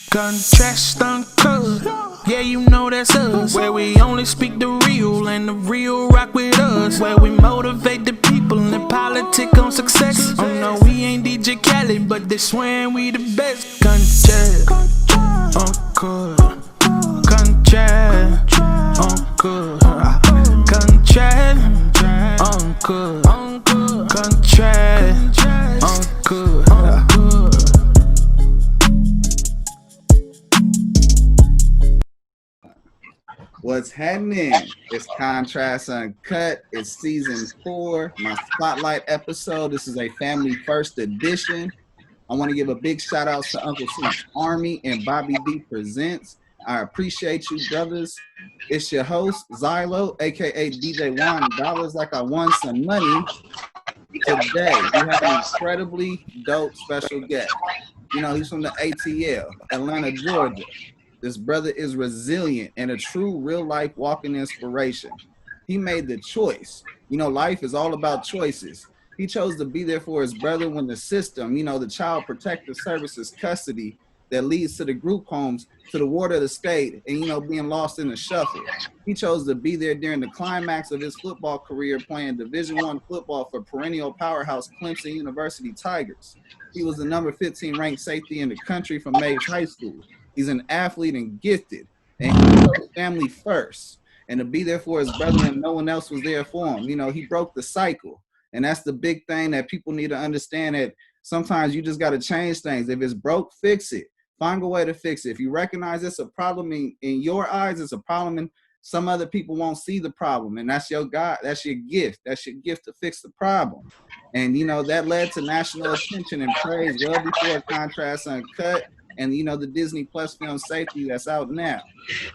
Contrast uncut, yeah, you know that's us. Where we only speak the real and the real rock with us. Where we motivate the people and politic on success. Oh no, we ain't DJ Khaled, but they swearing we the best. Contrast uncut, contrast uncut, contrast uncut, contrast uncut. What's happening? It's Contrast Uncut. It's season 4, my spotlight episode. This is a family first edition. I want to give a big shout out to Uncle Soup's Army and Bobby D Presents. I appreciate you, brothers. It's your host, Zylo, aka DJ Juan Dollars, like I won some money. Today, we have an incredibly dope special guest. You know, he's from the ATL, Atlanta, Georgia. This brother is resilient and a true real-life walking inspiration. He made the choice. You know, life is all about choices. He chose to be there for his brother when the system, you know, the Child Protective Services custody that leads to the group homes, to the ward of the state, and, you know, being lost in the shuffle. He chose to be there during the climax of his football career, playing Division I football for perennial powerhouse Clemson University Tigers. He was the number 15 ranked safety in the country from Mays High School. He's an athlete and gifted, and he put family first, and to be there for his brother when no one else was there for him. You know, he broke the cycle, and that's the big thing that people need to understand, that sometimes you just got to change things. If it's broke, fix it. Find a way to fix it. If you recognize it's a problem in your eyes, it's a problem, and some other people won't see the problem, and that's your God, that's your gift. That's your gift to fix the problem. And, you know, that led to national attention and praise well before Contrast Uncut. And, you know, the Disney Plus film SAFTEY that's out now.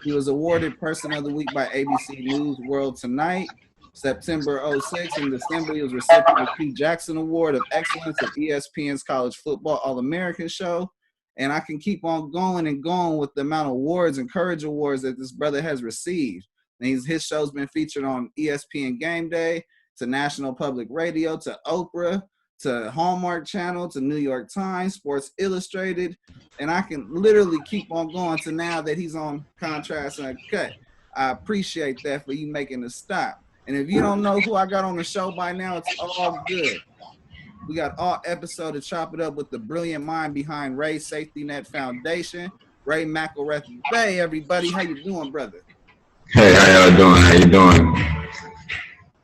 He was awarded Person of the Week by ABC News World Tonight, September 06. In December, he was recipient of the P. Jackson Award of Excellence at ESPN's College Football All-American Show. And I can keep on going and going with the amount of awards and Courage Awards that this brother has received. And his show's been featured on ESPN Game Day, to National Public Radio, to Oprah, to Hallmark Channel, to New York Times, Sports Illustrated, and I can literally keep on going to now that he's on Contrast Uncut. I appreciate that for you making the stop. And if you don't know who I got on the show by now, it's all good. We got all episode to chop it up with the brilliant mind behind Ray Safety Net Foundation, Ray Mcelrathbey. Everybody, how you doing, brother? Hey, how y'all doing? How you doing?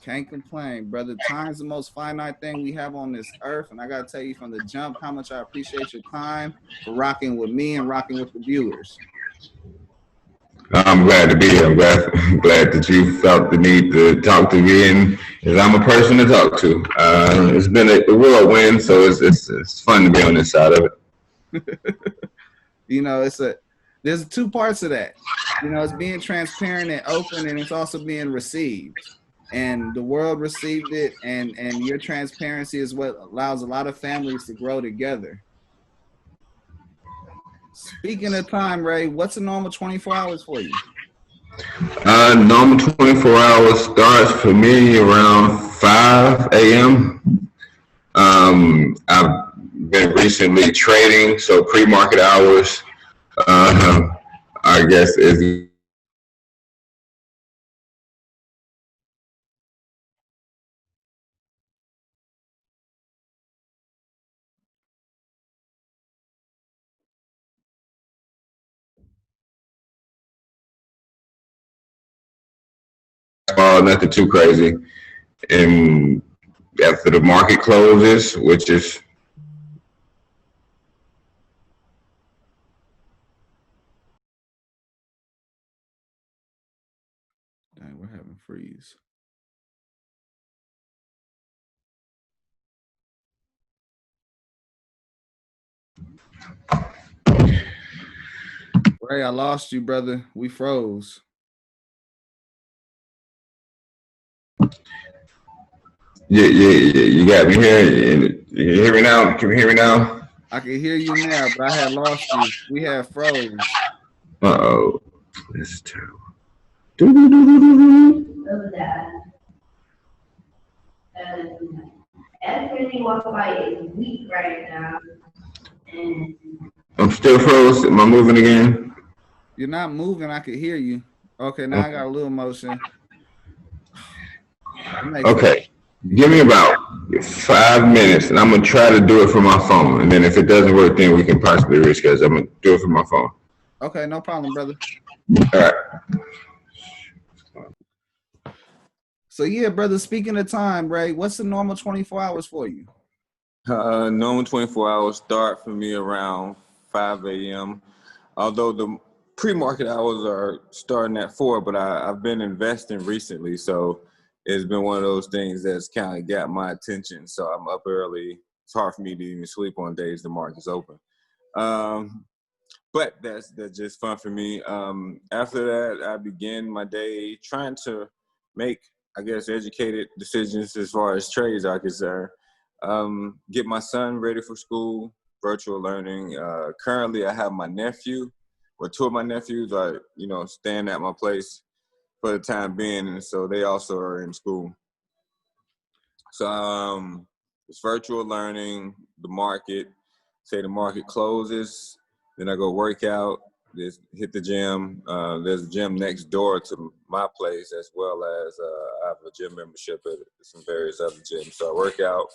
Can't complain, brother. Time's the most finite thing we have on this earth, and I gotta tell you from the jump how much I appreciate your time for rocking with me and rocking with the viewers. I'm glad to be here. I'm glad that you felt the need to talk to me, and I'm a person to talk to. It's been a whirlwind, so it's fun to be on this side of it. You know, there's two parts of that. You know, it's being transparent and open, and it's also being received. And the world received it, and your transparency is what allows a lot of families to grow together. Speaking of time, Ray, what's a normal 24 hours for you? Normal 24 hours starts for me around 5 a.m. I've been recently trading, so pre-market hours, I guess, is nothing too crazy. And after the market closes, which is Dang, we're having freeze. Ray, I lost you, brother. We froze. Yeah, you got me here. You hear me now? Can you hear me now? I can hear you now, but I had lost you. We had froze. Uh-oh. This is terrible. Over that. And everything walk by is weak right now. And I'm still froze. Am I moving again? You're not moving. I could hear you. Okay, now I got a little motion. Okay. Give me about 5 minutes, and I'm going to try to do it from my phone. And then if it doesn't work, then we can possibly reschedule. I'm going to do it from my phone. Okay, no problem, brother. All right. So yeah, brother, speaking of time, Ray, what's the normal 24 hours for you? Normal 24 hours start for me around 5 a.m. Although the pre-market hours are starting at 4, but I've been investing recently, so it's been one of those things that's kind of got my attention. So I'm up early. It's hard for me to even sleep on days the market's open. But that's just fun for me. After that, I begin my day trying to make, I guess, educated decisions as far as trades are concerned. Get my son ready for school, virtual learning. Currently, I have my nephew, or 2 of my nephews are, staying at my place for the time being, and so they also are in school. So it's virtual learning, the market. Say the market closes, then I go work out, just hit the gym. There's a gym next door to my place, as well as I have a gym membership at some various other gyms. So I work out,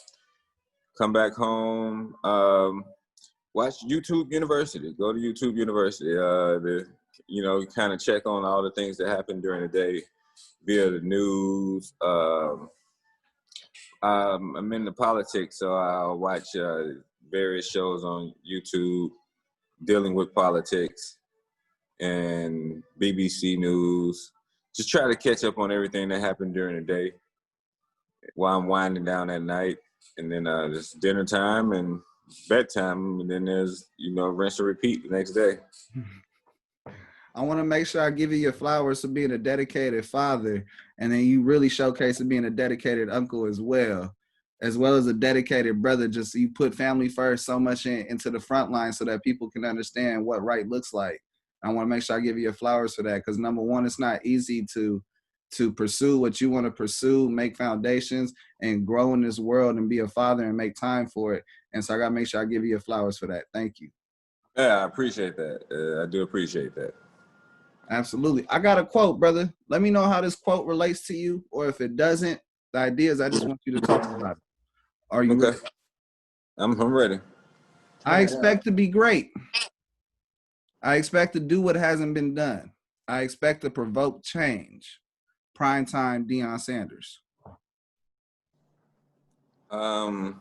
come back home, watch YouTube University. Go to YouTube University. Kind of check on all the things that happen during the day via the news. I'm into politics, so I'll watch various shows on YouTube dealing with politics and BBC News. Just try to catch up on everything that happened during the day while I'm winding down at night. And then just dinner time and bedtime, and then there's, rinse and repeat the next day. I want to make sure I give you your flowers for being a dedicated father, and then you really showcase being a dedicated uncle as well as a dedicated brother. Just you put family first so much into the front line so that people can understand what right looks like. I want to make sure I give you your flowers for that, because number one, it's not easy to pursue what you want to pursue, make foundations, and grow in this world and be a father and make time for it. And so I got to make sure I give you your flowers for that. Thank you. Yeah, I appreciate that. I do appreciate that. Absolutely. I got a quote, brother. Let me know how this quote relates to you, or if it doesn't, the idea is I just want you to talk about it. Are you ready? I'm ready. I expect to be great. I expect to do what hasn't been done. I expect to provoke change. Primetime Deion Sanders. I'm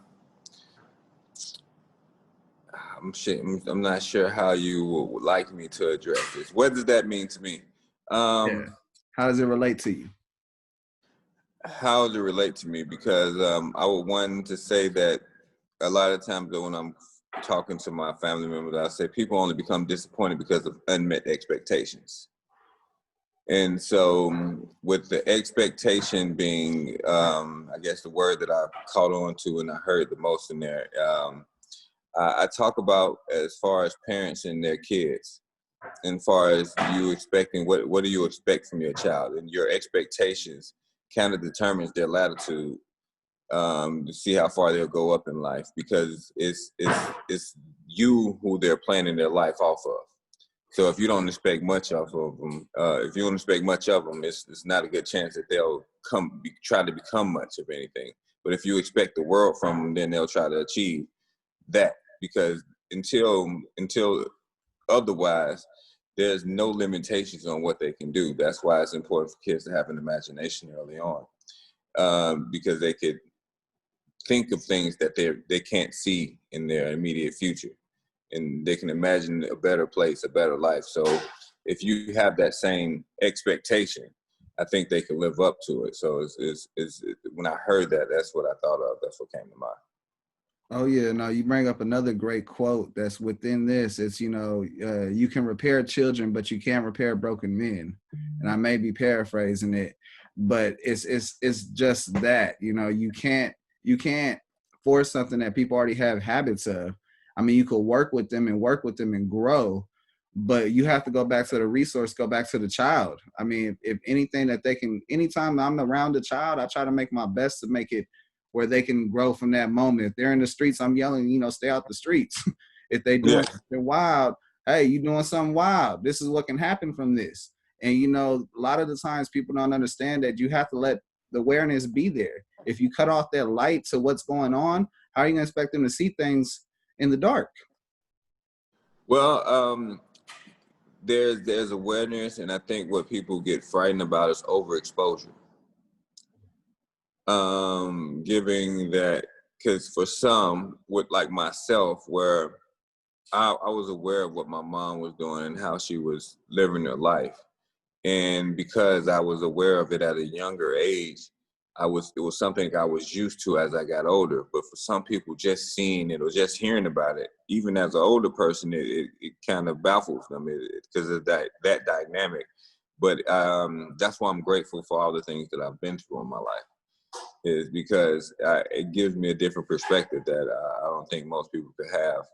not sure how you would like me to address this. What does that mean to me? How does it relate to you? How does it relate to me? Because I would want to say that a lot of times when I'm talking to my family members, I say people only become disappointed because of unmet expectations. And so with the expectation being, I guess the word that I caught on to and I heard the most in there, I talk about as far as parents and their kids, and far as you expecting, what do you expect from your child? And your expectations kind of determines their latitude to see how far they'll go up in life, because it's you who they're planning their life off of. So if you don't expect much of them, it's not a good chance that they'll try to become much of anything. But if you expect the world from them, then they'll try to achieve that, because until otherwise, there's no limitations on what they can do. That's why it's important for kids to have an imagination early on, because they could think of things that they can't see in their immediate future, and they can imagine a better place, a better life. So if you have that same expectation, I think they can live up to it. So it's when I heard that, that's what I thought of. That's what came to mind. Oh, yeah. No, you bring up another great quote that's within this. It's, you can repair children, but you can't repair broken men. And I may be paraphrasing it, but it's just that, you can't force something that people already have habits of. I mean, you could work with them and grow, but you have to go back to the resource, go back to the child. I mean, if anything that they can, anytime I'm around the child, I try to make my best to make it where they can grow from that moment. If they're in the streets, I'm yelling, you know, stay out the streets. If they doing something wild, hey, you doing something wild. This is what can happen from this. And, you know, a lot of the times people don't understand that you have to let the awareness be there. If you cut off that light to what's going on, how are you going to expect them to see things in the dark? Well, there's awareness, and I think what people get frightened about is overexposure. Giving that, because for some, with like myself, where I was aware of what my mom was doing and how she was living her life. And because I was aware of it at a younger age, it was something I was used to as I got older. But for some people, just seeing it or just hearing about it, even as an older person, it kind of baffles them because of that dynamic. But that's why I'm grateful for all the things that I've been through in my life, is because it gives me a different perspective that I don't think most people could have,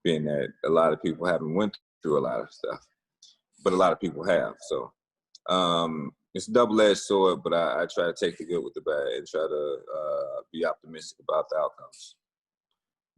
being that a lot of people haven't went through a lot of stuff, but a lot of people have. So it's a double-edged sword, but I try to take the good with the bad and try to be optimistic about the outcomes.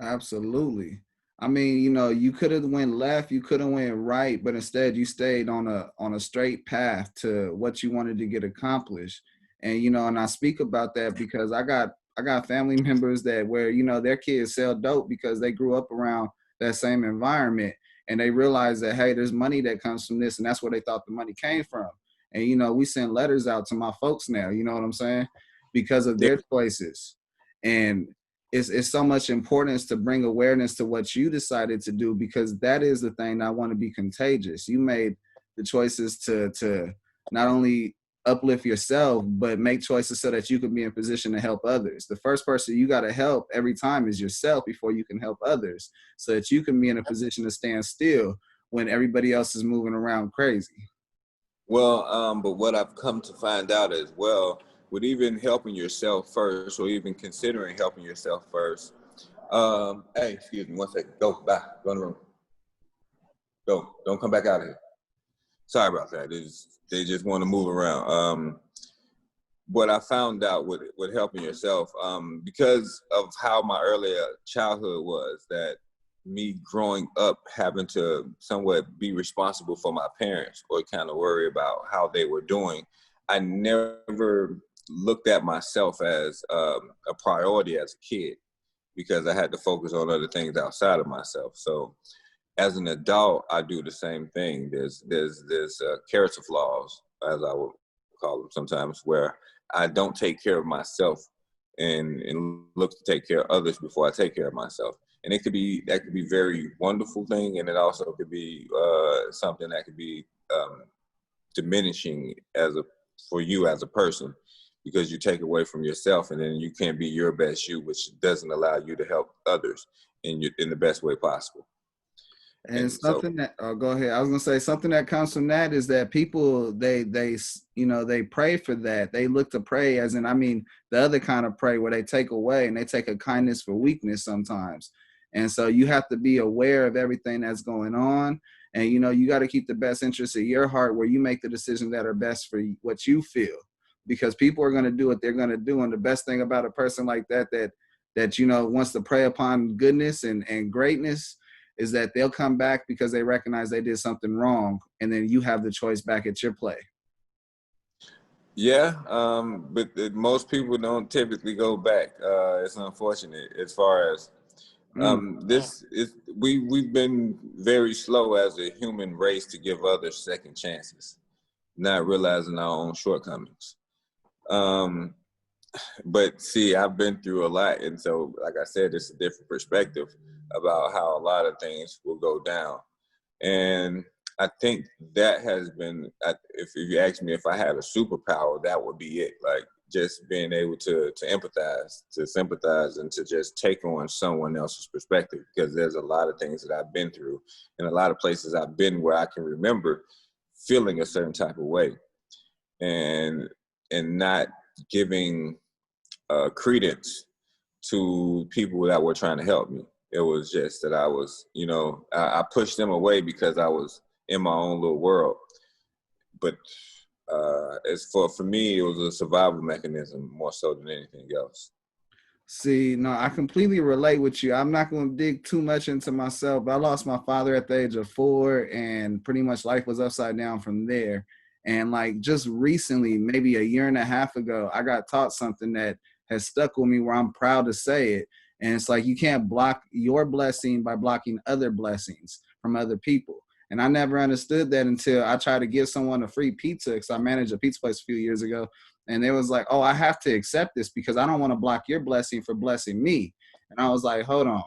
Absolutely. I mean, you know, you could have went left, you could have went right, but instead you stayed on a straight path to what you wanted to get accomplished. And, you know, and I speak about that because I got family members that where, you know, their kids sell dope because they grew up around that same environment, and they realize that, hey, there's money that comes from this, and that's where they thought the money came from. And, you know, we send letters out to my folks now, you know what I'm saying, because of their choices. And it's so much importance to bring awareness to what you decided to do, because that is the thing that I want to be contagious. You made the choices to not only uplift yourself, but make choices so that you can be in position to help others. The first person you got to help every time is yourself before you can help others, so that you can be in a position to stand still when everybody else is moving around crazy. Well, but what I've come to find out as well, with even helping yourself first, or even considering helping yourself first. Hey, excuse me, 1 second. Go, bye. Go in the room. Go. Don't come back out of here. Sorry about that. They just want to move around. What I found out with helping yourself, because of how my earlier childhood was, that me growing up having to somewhat be responsible for my parents or kind of worry about how they were doing, I never looked at myself as a priority as a kid, because I had to focus on other things outside of myself. So as an adult, I do the same thing. There's character flaws, as I would call them sometimes, where I don't take care of myself and look to take care of others before I take care of myself. And that could be very wonderful thing, and it also could be something that could be diminishing for you as a person, because you take away from yourself, and then you can't be your best you, which doesn't allow you to help others in the best way possible. And something that go ahead. I was gonna say something that comes from that is that people they you know, they pray for that. They look to pray as in, I mean, the other kind of pray where they take away and they take a kindness for weakness sometimes. And so you have to be aware of everything that's going on. And, you know, you got to keep the best interests of your heart where you make the decisions that are best for what you feel, because people are going to do what they're going to do. And the best thing about a person like that, you know, wants to prey upon goodness and greatness is that they'll come back because they recognize they did something wrong. And then you have the choice back at your play. Yeah, but most people don't typically go back. It's unfortunate as far as we've been very slow as a human race to give others second chances, not realizing our own shortcomings. But see, I've been through a lot, and so like I said, it's a different perspective about how a lot of things will go down. And I think that has been, if you ask me if I had a superpower, that would be it. Like just being able to empathize, to sympathize, and to just take on someone else's perspective, because there's a lot of things that I've been through and a lot of places I've been where I can remember feeling a certain type of way and not giving credence to people that were trying to help me. It was just that I was, you know, I pushed them away because I was in my own little world. But as for me, it was a survival mechanism more so than anything else. See, no, I completely relate with you. I'm not going to dig too much into myself, but I lost my father at the age of 4, and pretty much life was upside down from there. And like just recently, maybe a year and a half ago, I got taught something that has stuck with me where I'm proud to say it. And it's like you can't block your blessing by blocking other blessings from other people. And I never understood that until I tried to give someone a free pizza because I managed a pizza place a few years ago. And it was like, oh, I have to accept this because I don't want to block your blessing for blessing me. And I was like, hold on,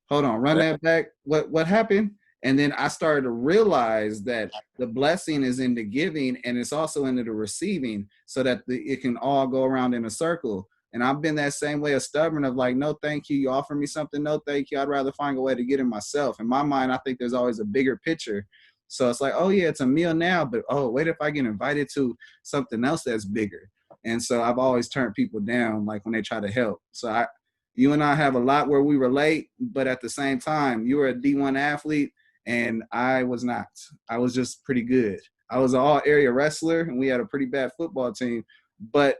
run that back. What happened? And then I started to realize that the blessing is in the giving and it's also in the receiving so that it can all go around in a circle. And I've been that same way of stubborn of like, no, thank you. You offer me something. No, thank you. I'd rather find a way to get it myself. In my mind, I think there's always a bigger picture. So it's like, oh yeah, it's a meal now, but oh, wait, if I get invited to something else that's bigger. And so I've always turned people down, like when they try to help. So you and I have a lot where we relate, but at the same time, you were a D1 athlete and I was not. I was just pretty good. I was an all area wrestler and we had a pretty bad football team, but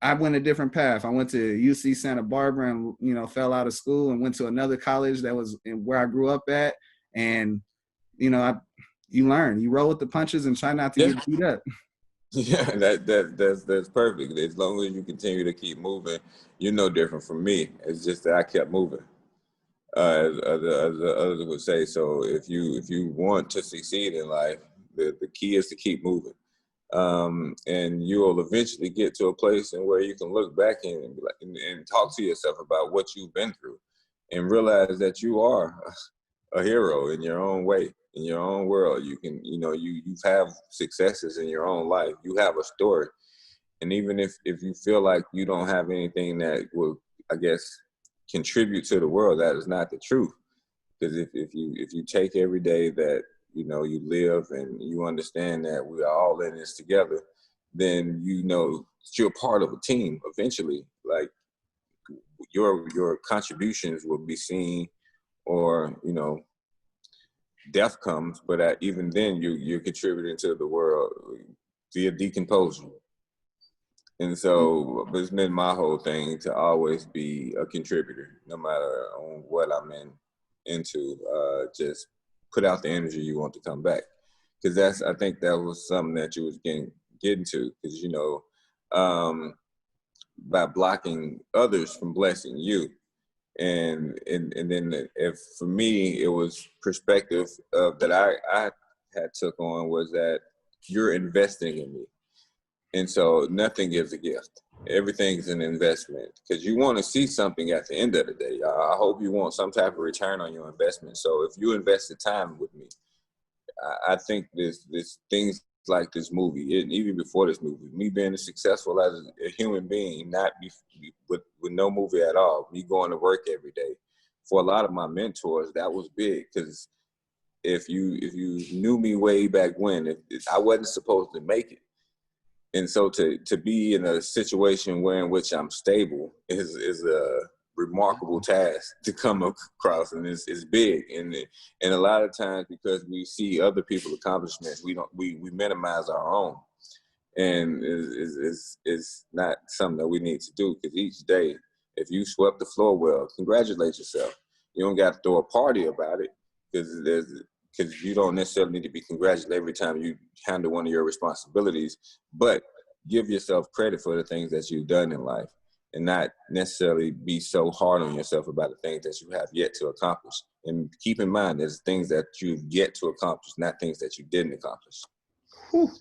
I went a different path. I went to UC Santa Barbara and, you know, fell out of school and went to another college that was where I grew up at. And, you know, you learn, you roll with the punches and try not to get beat up. Yeah, that's perfect. As long as you continue to keep moving, you're no different from me. It's just that I kept moving, as others would say. So if you want to succeed in life, the key is to keep moving. And you'll eventually get to a place in where you can look back and be like, and talk to yourself about what you've been through and realize that you are a hero in your own way, in your own world. You can, you know, you've have successes in your own life. You have a story. And even if you feel like you don't have anything that will, I guess, contribute to the world, that is not the truth. Because if you take every day that, you know, you live and you understand that we are all in this together, then you know you're part of a team eventually. Like your contributions will be seen, or, you know, death comes, but even then you're contributing to the world via decomposure. And so it's been my whole thing to always be a contributor, no matter on what I'm into. Just put out the energy you want to come back, because I think that was something that you was getting to, because, you know, by blocking others from blessing you, and then if for me it was perspective that I had took on was that you're investing in me, and so nothing is a gift. Everything's an investment, because you want to see something at the end of the day. I hope you want some type of return on your investment. So if you invested time with me, I think this things like this movie, and even before this movie, me being as successful as a human being, not with no movie at all, me going to work every day. For a lot of my mentors, that was big, because if you knew me way back when, I wasn't supposed to make it. And so to be in a situation in which I'm stable is a remarkable task to come across, and it's big. And a lot of times, because we see other people's accomplishments, we minimize our own, and it's not something that we need to do. Because each day, if you swept the floor well, congratulate yourself. You don't got to throw a party about it, because you don't necessarily need to be congratulated every time you handle one of your responsibilities, but give yourself credit for the things that you've done in life, and not necessarily be so hard on yourself about the things that you have yet to accomplish. And keep in mind, there's things that you've yet to accomplish, not things that you didn't accomplish. Whew.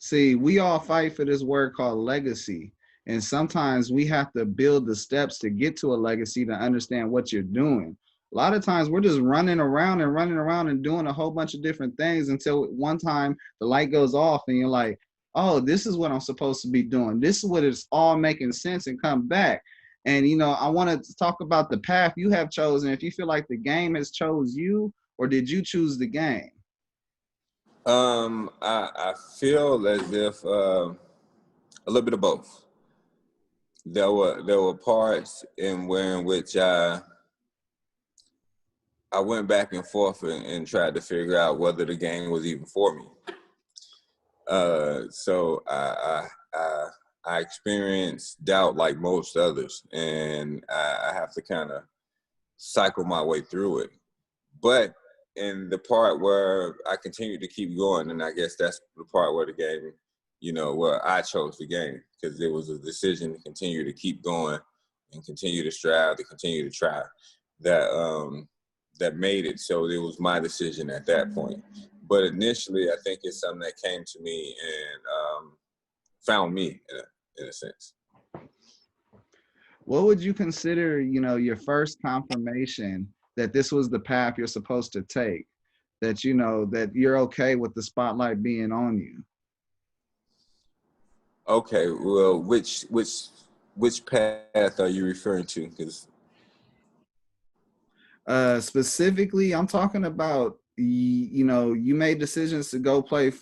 See, we all fight for this word called legacy. And sometimes we have to build the steps to get to a legacy to understand what you're doing. A lot of times we're just running around and doing a whole bunch of different things until one time the light goes off and you're like, oh, this is what I'm supposed to be doing. This is what it's all making sense, and come back. And, you know, I want to talk about the path you have chosen. If you feel like the game has chose you, or did you choose the game? I feel as if a little bit of both. There were parts in which I went back and forth and tried to figure out whether the game was even for me. So I I experienced doubt like most others, and I have to kind of cycle my way through it. But in the part where I continued to keep going, and I guess that's the part where the game, where I chose the game, because it was a decision to continue to keep going and continue to strive, to continue to try, that made it. So it was my decision at that point. But initially, I think it's something that came to me and found me in a sense. What would you consider, your first confirmation that this was the path you're supposed to take, that, that you're okay with the spotlight being on you? Okay, well, which path are you referring to? Because specifically, I'm talking about, you made decisions to go play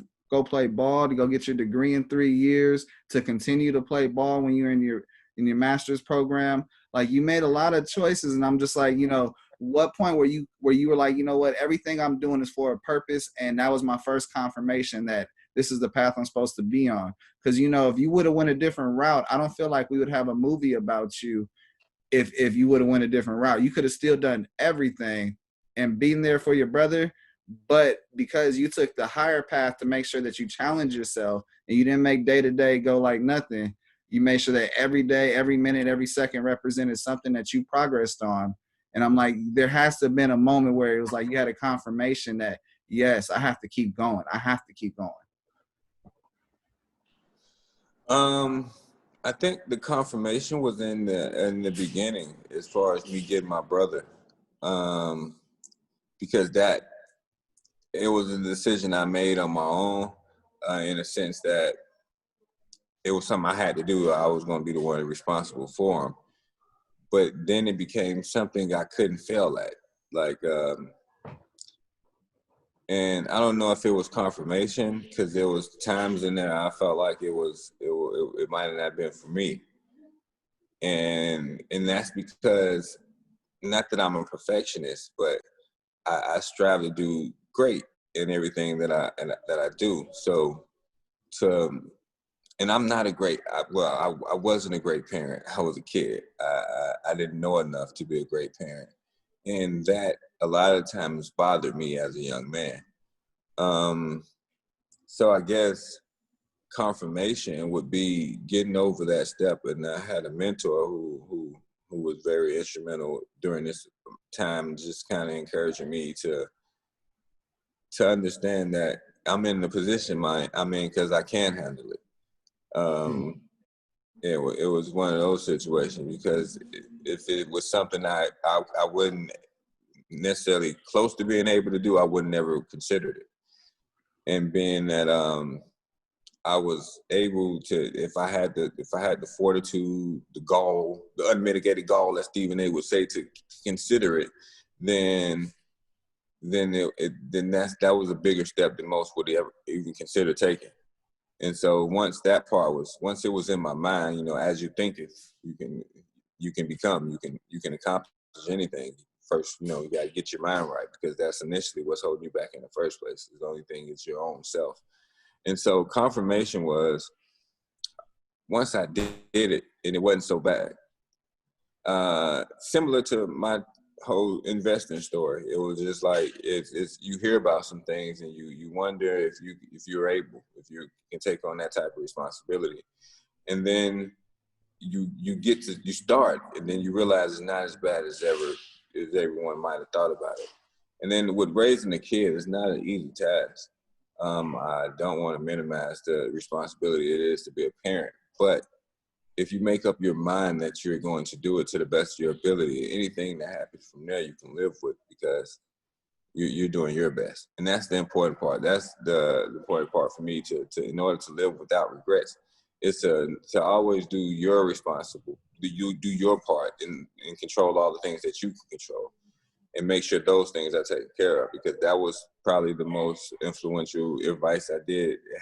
ball, to go get your degree in 3 years, to continue to play ball when you're in your master's program. Like, you made a lot of choices, and I'm just like, what point where you were like, you know what, everything I'm doing is for a purpose, and that was my first confirmation that this is the path I'm supposed to be on. Because if you would have went a different route, I don't feel like we would have a movie about you. If you would have went a different route, you could have still done everything and been there for your brother. But because you took the higher path to make sure that you challenge yourself, and you didn't make day-to-day go like nothing, you made sure that every day, every minute, every second represented something that you progressed on. And I'm like, there has to have been a moment where it was like you had a confirmation that, yes, I have to keep going. I have to keep going. I think the confirmation was in the beginning, as far as me getting my brother, because it was a decision I made on my own, in a sense that it was something I had to do. I was going to be the one responsible for him. But then it became something I couldn't fail at. And I don't know if it was confirmation, because there was times in there I felt like it might have not been for me. And that's because, not that I'm a perfectionist, but I strive to do great in everything that I do. So and I'm not a great, I wasn't a great parent. I was a kid. I didn't know enough to be a great parent. And that a lot of times bothered me as a young man. So I guess confirmation would be getting over that step. And I had a mentor who was very instrumental during this time, just kind of encouraging me to understand that I'm in the position I'm in because I can handle it. It was one of those situations, because if it was something I wouldn't necessarily close to being able to do, I would never considered it. And being that I was able to, if I had the fortitude, the gall, the unmitigated gall, as Stephen A. would say, to consider it, then that was a bigger step than most would ever even consider taking. And so once it was in my mind, as you think it, you can become, you can accomplish anything. First, you got to get your mind right, because that's initially what's holding you back in the first place. The only thing is your own self. And so confirmation was, once I did it, and it wasn't so bad. Similar to my whole investing story, it was just like, it's you hear about some things and you wonder if you can take on that type of responsibility, and then you start, and then you realize it's not as bad as everyone might have thought about it. And then with raising a kid, it's not an easy task. I don't want to minimize the responsibility it is to be a parent, but if you make up your mind that you're going to do it to the best of your ability, anything that happens from there you can live with, because you're doing your best. And that's the important part. That's the important part for me to in order to live without regrets, is to always do your responsible. You do your part and control all the things that you can control, and make sure those things are taken care of, because that was probably the most influential advice I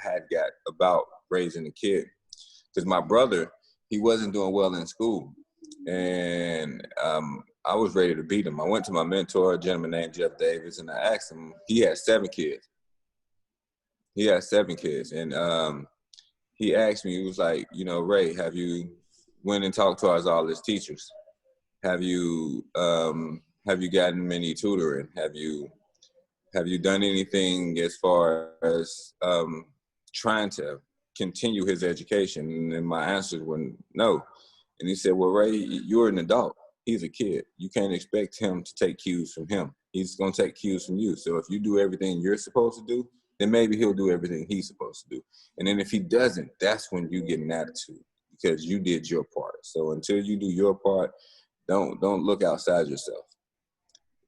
had got about raising a kid. Because my brother, he wasn't doing well in school, and I was ready to beat him. I went to my mentor, a gentleman named Jeff Davis, and I asked him. He had 7 kids. And he asked me, he was like, you know, Ray, have you went and talked to all his teachers? Have you gotten many tutoring? Have you done anything as far as trying to continue his education? And then my answers were no. And he said, well, Ray, you're an adult. He's a kid. You can't expect him to take cues from him. He's going to take cues from you. So if you do everything you're supposed to do, then maybe he'll do everything he's supposed to do. And then if he doesn't, that's when you get an attitude, because you did your part. So until you do your part, don't look outside yourself.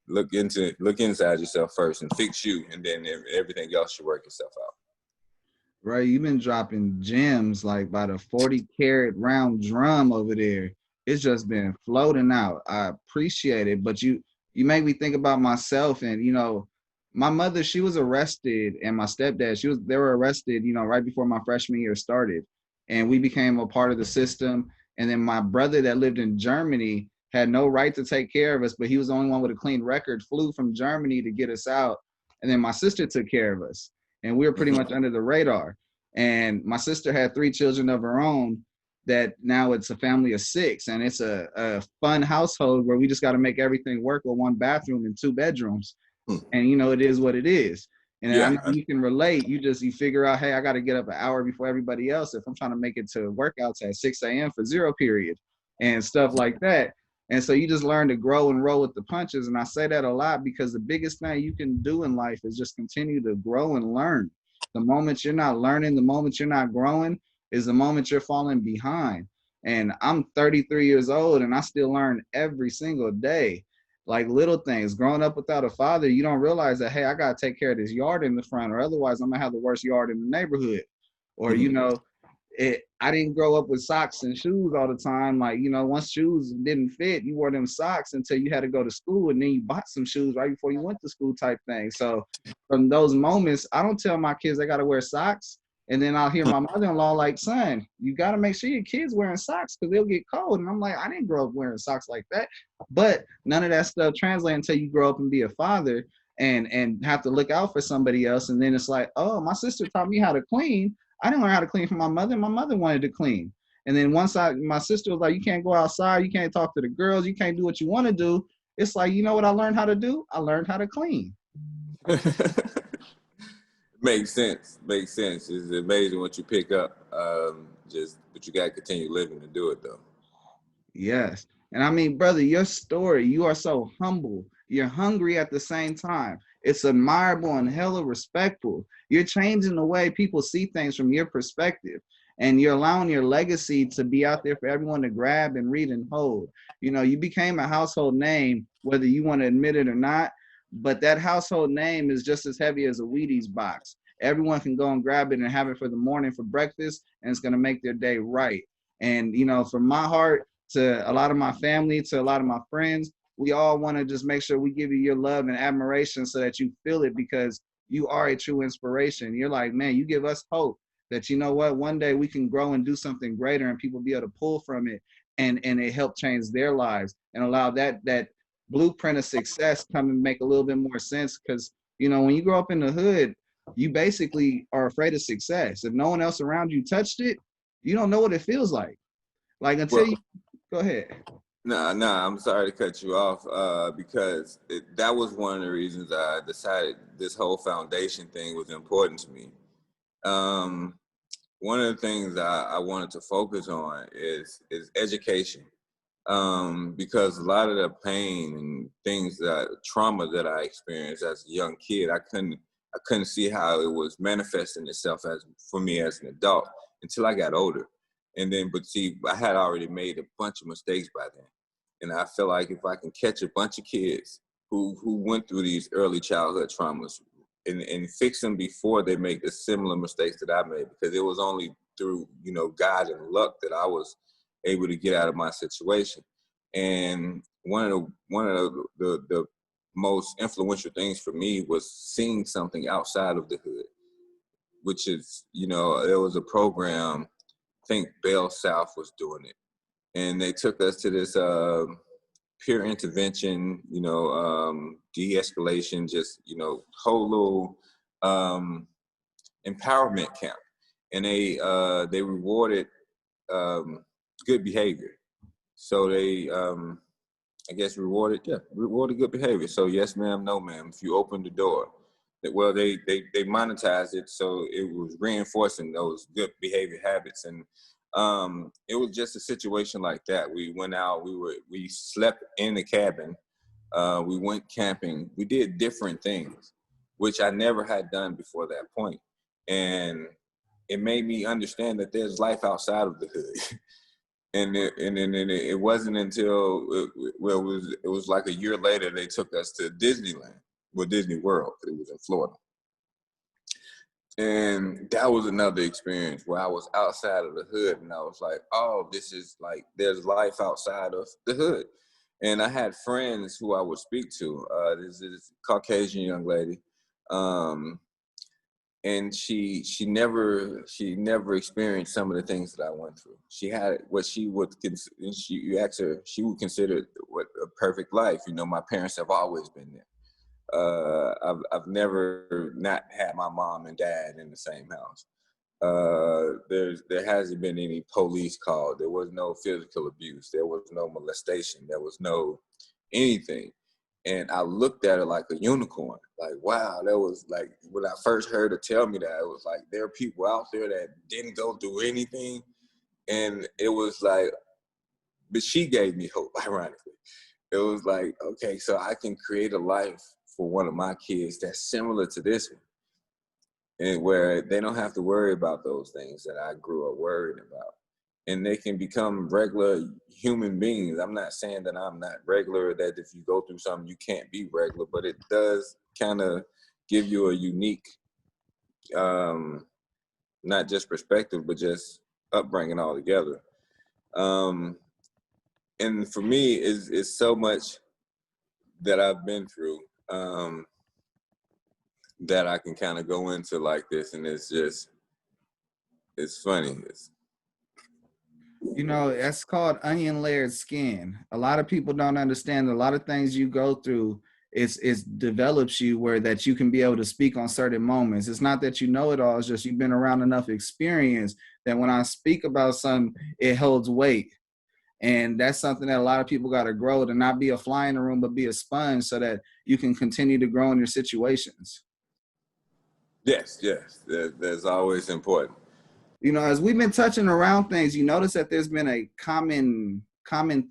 Look inside yourself first and fix you, and then everything else should work itself out. Right, you've been dropping gems like by the 40-carat round drum over there. It's just been floating out. I appreciate it, but you make me think about myself. And you know, my mother, she was arrested, and my stepdad, they were arrested, you know, right before my freshman year started, and we became a part of the system. And then my brother that lived in Germany had no right to take care of us, but he was the only one with a clean record, flew from Germany to get us out. And then my sister took care of us, and we were pretty much under the radar. And my sister had 3 children of her own that now it's a family of 6, and it's a fun household where we just got to make everything work with 1 bathroom and 2 bedrooms. And you know, it is what it is. And I mean, you can relate. You figure out, hey, I got to get up an hour before everybody else if I'm trying to make it to workouts at 6 a.m. for 0 period and stuff like that. And so you just learn to grow and roll with the punches. And I say that a lot because the biggest thing you can do in life is just continue to grow and learn. The moment you're not learning, the moment you're not growing is the moment you're falling behind. And I'm 33 years old and I still learn every single day. Like little things. Growing up without a father, you don't realize that, hey, I got to take care of this yard in the front, or otherwise I'm going to have the worst yard in the neighborhood. Or, you know, I didn't grow up with socks and shoes all the time. Like, you know, once shoes didn't fit, you wore them socks until you had to go to school, and then you bought some shoes right before you went to school type thing. So from those moments, I don't tell my kids they got to wear socks. And then I'll hear my mother-in-law like, son, you got to make sure your kids wearing socks because they'll get cold. And I'm like, I didn't grow up wearing socks like that. But none of that stuff translates until you grow up and be a father and have to look out for somebody else. And then it's like, oh, my sister taught me how to clean. I didn't learn how to clean from my mother. My mother wanted to clean. And then once my sister was like, you can't go outside. You can't talk to the girls. You can't do what you want to do. It's like, you know what I learned how to do? I learned how to clean. Makes sense. It's amazing what you pick up. But you got to continue living to do it, though. Yes. And I mean, brother, your story, you are so humble. You're hungry at the same time. It's admirable and hella respectful. You're changing the way people see things from your perspective. And you're allowing your legacy to be out there for everyone to grab and read and hold. You know, you became a household name, whether you want to admit it or not. But that household name is just as heavy as a Wheaties box. Everyone can go and grab it and have it for the morning for breakfast, and it's going to make their day right. And, you know, from my heart to a lot of my family, to a lot of my friends, we all want to just make sure we give you your love and admiration so that you feel it, because you are a true inspiration. You're like, man, you give us hope that, you know what, one day we can grow and do something greater and people be able to pull from it and it help change their lives and allow that blueprint of success come and make a little bit more sense. Because, you know, when you grow up in the hood, you basically are afraid of success. If no one else around you touched it, you don't know what it feels like. Like until you go ahead. No, I'm sorry to cut you off because that was one of the reasons I decided this whole foundation thing was important to me. One of the things I wanted to focus on is education. Because a lot of the pain and things trauma that I experienced as a young kid, I couldn't see how it was manifesting itself for me as an adult until I got older. And then, but see, I had already made a bunch of mistakes by then. And I feel like if I can catch a bunch of kids who went through these early childhood traumas and fix them before they make the similar mistakes that I made, because it was only through, you know, God and luck that I was able to get out of my situation. And one of the most influential things for me was seeing something outside of the hood, which is, you know, there was a program, I think Bell South was doing it. And they took us to this peer intervention, you know, de-escalation, just, you know, whole little empowerment camp. and they rewarded good behavior. So they, I guess, rewarded good behavior. So yes, ma'am, no, ma'am. If you open the door, well, they monetized it, so it was reinforcing those good behavior habits. And it was just a situation like that. We went out, we slept in the cabin, we went camping, we did different things, which I never had done before that point. And it made me understand that there's life outside of the hood. And it wasn't until it was like a year later they took us to Disneyland, well, Disney World. It was in Florida, and that was another experience where I was outside of the hood, and I was like, oh, this is like there's life outside of the hood. And I had friends who I would speak to. This Caucasian young lady. And she never experienced some of the things that I went through. She had what she would you ask her, she would consider what a perfect life. You know, my parents have always been there. I've never not had my mom and dad in the same house. There hasn't been any police call. There was no physical abuse. There was no molestation. There was no anything. And I looked at her like a unicorn. Like, wow, that was like, when I first heard her tell me that, it was like, there are people out there that didn't go through anything. And it was like, but she gave me hope, ironically. It was like, okay, so I can create a life for one of my kids that's similar to this one. And where they don't have to worry about those things that I grew up worried about. And they can become regular human beings. I'm not saying that I'm not regular, that if you go through something, you can't be regular, but it does kind of give you a unique, not just perspective, but just upbringing altogether. And for me, it's so much that I've been through that I can kind of go into like this. And it's funny. You know, that's called onion layered skin. A lot of people don't understand a lot of things you go through. It develops you where that you can be able to speak on certain moments. It's not that you know it all. It's just you've been around enough experience that when I speak about something, it holds weight. And that's something that a lot of people got to grow, to not be a fly in the room, but be a sponge so that you can continue to grow in your situations. Yes, that's always important. You know, as we've been touching around things, you notice that there's been a common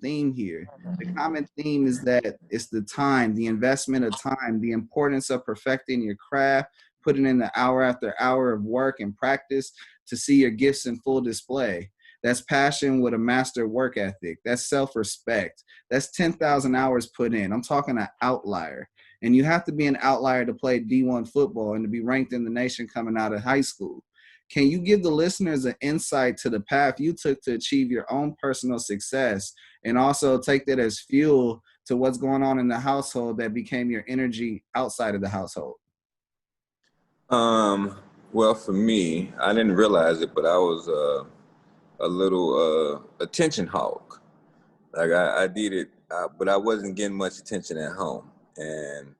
theme here. The common theme is that it's the time, the investment of time, the importance of perfecting your craft, putting in the hour after hour of work and practice to see your gifts in full display. That's passion with a master work ethic. That's self-respect. That's 10,000 hours put in. I'm talking an outlier. And you have to be an outlier to play D1 football and to be ranked in the nation coming out of high school. Can you give the listeners an insight to the path you took to achieve your own personal success, and also take that as fuel to what's going on in the household that became your energy outside of the household? Well, for me, I didn't realize it, but I was a little attention hog. Like I did it, but I wasn't getting much attention at home. And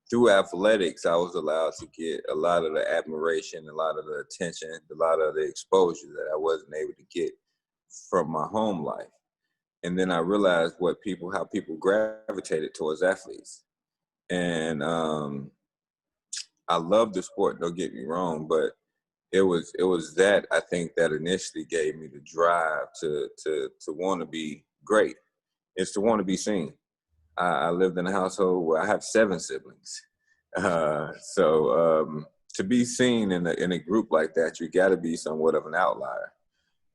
through athletics, I was allowed to get a lot of the admiration, a lot of the attention, a lot of the exposure that I wasn't able to get from my home life. And then I realized how people gravitated towards athletes. And I love the sport, don't get me wrong, but it was that, I think, that initially gave me the drive to want to be great. It's to want to be seen. I lived in a household where I have 7 siblings. So to be seen in a group like that, you got to be somewhat of an outlier.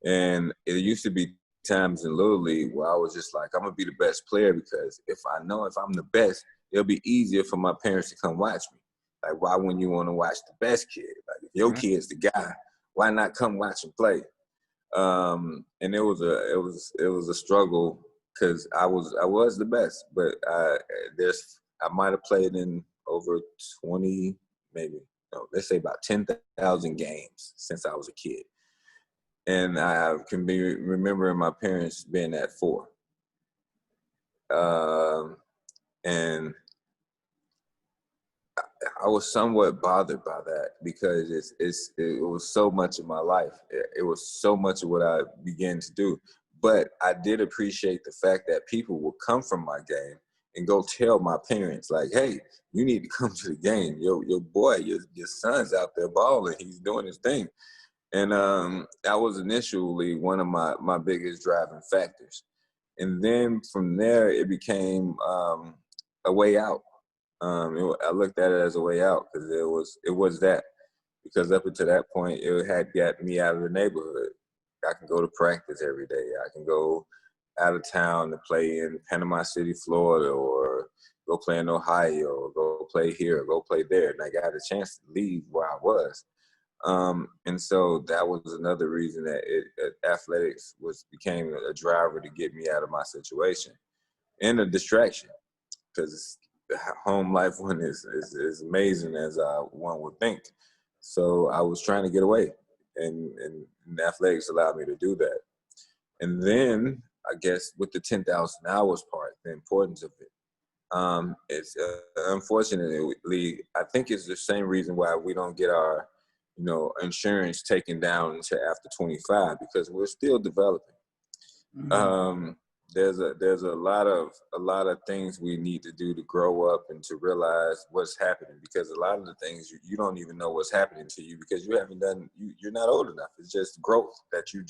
And it used to be times in Little League where I was just like, I'm going to be the best player, because if I'm the best, it'll be easier for my parents to come watch me. Like, why wouldn't you want to watch the best kid? Like, if your kid's the guy, why not come watch him play? And it was a struggle, because I was the best, but I might have played in over 20, let's say about 10,000 games since I was a kid. And I can be remembering my parents being at 4. And I was somewhat bothered by that because it was so much of my life. It was so much of what I began to do. But I did appreciate the fact that people would come from my game and go tell my parents, like, hey, you need to come to the game. Your boy, your son's out there balling. He's doing his thing. And that was initially one of my biggest driving factors. And then from there, it became a way out. I looked at it as a way out because it was that. Because up until that point, it had got me out of the neighborhood. I can go to practice every day. I can go out of town to play in Panama City, Florida, or go play in Ohio, or go play here, or go play there. And I got a chance to leave where I was. And so that was another reason that athletics became a driver to get me out of my situation and a distraction, because the home life one is amazing as one would think. So I was trying to get away, and athletics allowed me to do that. And then I guess with the 10,000 hours part, the importance of it, it's unfortunately, I think it's the same reason why we don't get our insurance taken down until after 25, because we're still developing. Mm-hmm. There's a lot of things we need to do to grow up and to realize what's happening, because a lot of the things you don't even know what's happening to you because you haven't done, you're not old enough. It's just growth that you're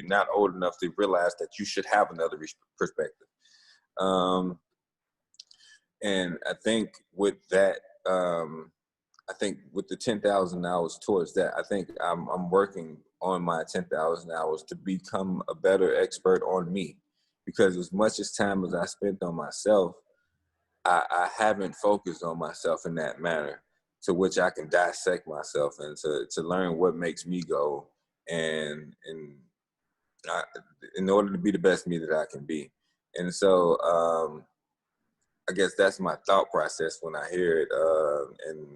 not old enough to realize that you should have another perspective. And I think with that, I think with the 10,000 hours towards that, I think I'm working on my 10,000 hours to become a better expert on me, because as much as time as I spent on myself, I haven't focused on myself in that manner to which I can dissect myself and to learn what makes me go and in order to be the best me that I can be. And so I guess that's my thought process when I hear it. And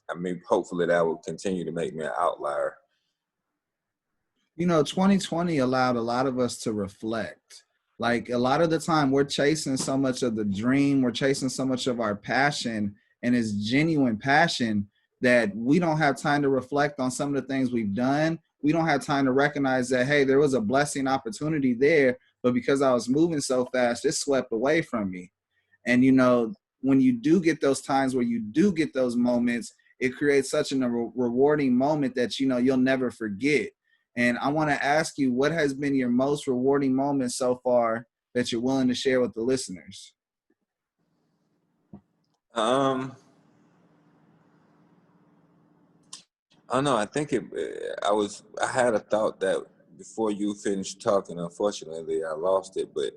I mean, hopefully that will continue to make me an outlier. 2020 allowed a lot of us to reflect. Like, a lot of the time we're chasing so much of the dream, we're chasing so much of our passion, and it's genuine passion, that we don't have time to reflect on some of the things we've done. We don't have time to recognize that, hey, there was a blessing opportunity there, but because I was moving so fast, it swept away from me. And, when you do get those times where you do get those moments, it creates such a rewarding moment that, you'll never forget. And I want to ask you, what has been your most rewarding moment so far that you're willing to share with the listeners? I don't know. I think I had a thought that before you finished talking, unfortunately, I lost it, but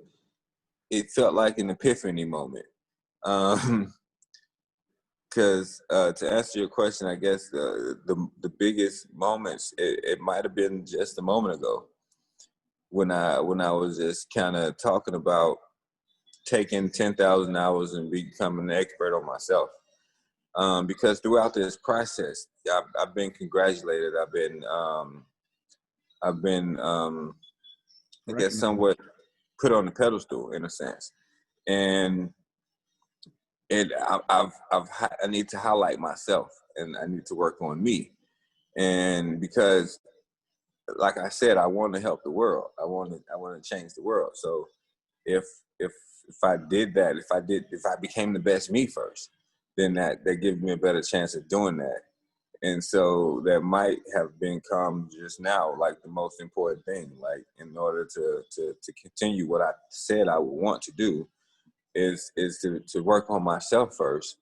it felt like an epiphany moment. Because to answer your question, I guess the biggest moments, it might have been just a moment ago when I was just kind of talking about taking 10,000 hours and becoming an expert on myself. Because throughout this process, I've been congratulated. I've been I guess somewhat put on the pedestal in a sense, and I need to highlight myself, and I need to work on me. And because, like I said, I want to help the world. I want to change the world. So if I did that, if I became the best me first, then that gives me a better chance of doing that. And so that might have become just now like the most important thing. Like, in order to continue what I said I would want to do, is to work on myself first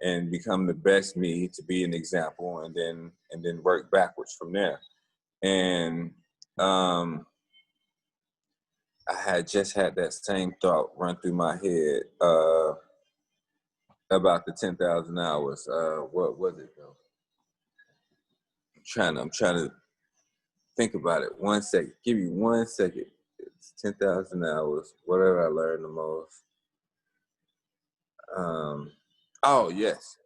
and become the best me, to be an example, and then work backwards from there. And I had just had that same thought run through my head about the 10,000 hours. What was it though? I'm trying to think about it. 1 second. Give me 1 second. It's 10,000 hours. What did I learn the most? Oh yes,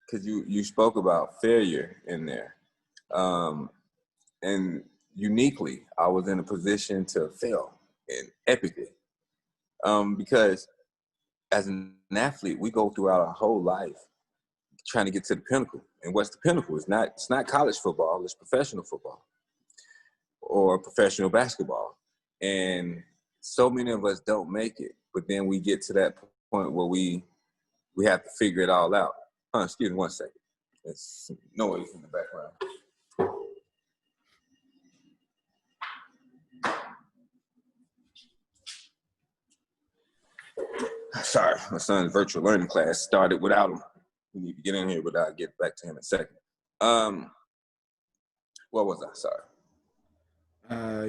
because you spoke about failure in there, and uniquely, I was in a position to fail, and epically, because as an athlete, we go throughout our whole life trying to get to the pinnacle. And what's the pinnacle? It's not college football, it's professional football or professional basketball. And so many of us don't make it, but then we get to that point where we have to figure it all out. Excuse me 1 second. There's some noise in the background. Sorry, my son's virtual learning class started without him. We need to get in here, but I'll get back to him in a second. What was I? Sorry.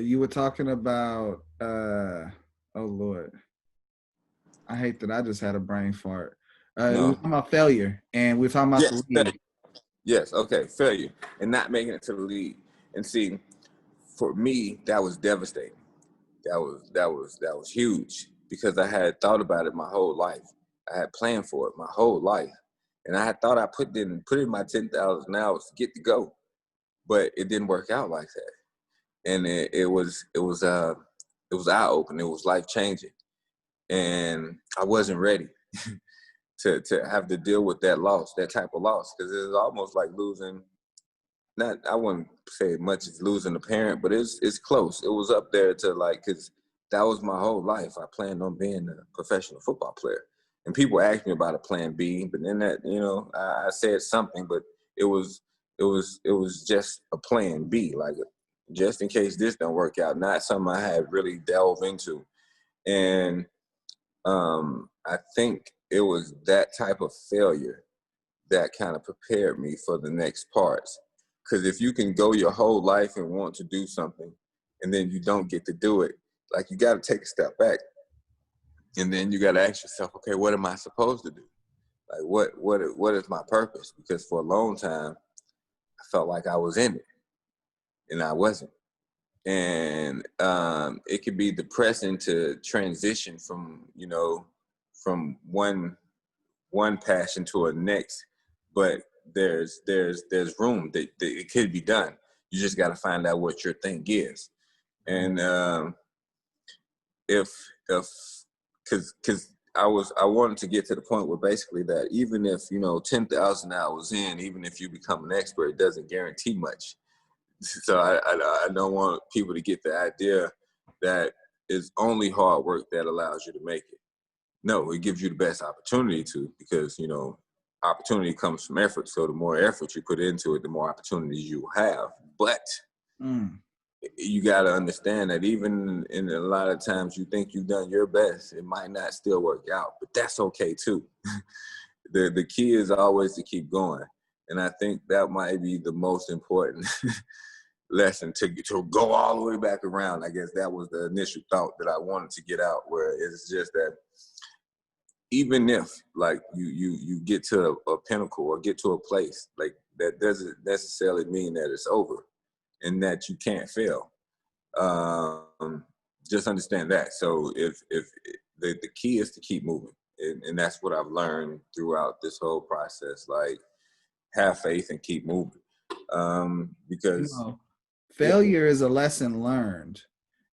You were talking about, oh Lord. I hate that I just had a brain fart. We were talking about failure, and we're talking about the league. Yes, okay, failure, and not making it to the league. And see, for me, that was devastating. That was huge, because I had thought about it my whole life. I had planned for it my whole life, and I had thought I put in my 10,000 hours to get to go, but it didn't work out like that. And it was eye opening. It was life changing, and I wasn't ready to have to deal with that loss, that type of loss, because it was almost like losing. I wouldn't say much as losing a parent, but it's close. It was up there to like, because that was my whole life. I planned on being a professional football player. And people asked me about a plan B, but then that, I said something, but it was just a plan B, like just in case this don't work out, not something I had really delved into. And I think it was that type of failure that kind of prepared me for the next parts. Because if you can go your whole life and want to do something, and then you don't get to do it, like you got to take a step back, and then you got to ask yourself, okay, what am I supposed to do? Like what is my purpose? Because for a long time, I felt like I was in it, and I wasn't. And it could be depressing to transition from one passion to a next, but there's room that it could be done. You just got to find out what your thing is. And because I wanted to get to the point where basically that even if 10,000 hours in, even if you become an expert, it doesn't guarantee much. So I don't want people to get the idea that it's only hard work that allows you to make it. No, it gives you the best opportunity to, because opportunity comes from effort. So the more effort you put into it, the more opportunities you will have. But you got to understand that even in a lot of times you think you've done your best, it might not still work out, but that's okay too. The key is always to keep going. And I think that might be the most important lesson, to go all the way back around. I guess that was the initial thought that I wanted to get out, where it's just that even if like you get to a pinnacle or get to a place, like that doesn't necessarily mean that it's over and that you can't fail. Just understand that. So if the key is to keep moving, and that's what I've learned throughout this whole process. Like, have faith and keep moving, because failure is a lesson learned.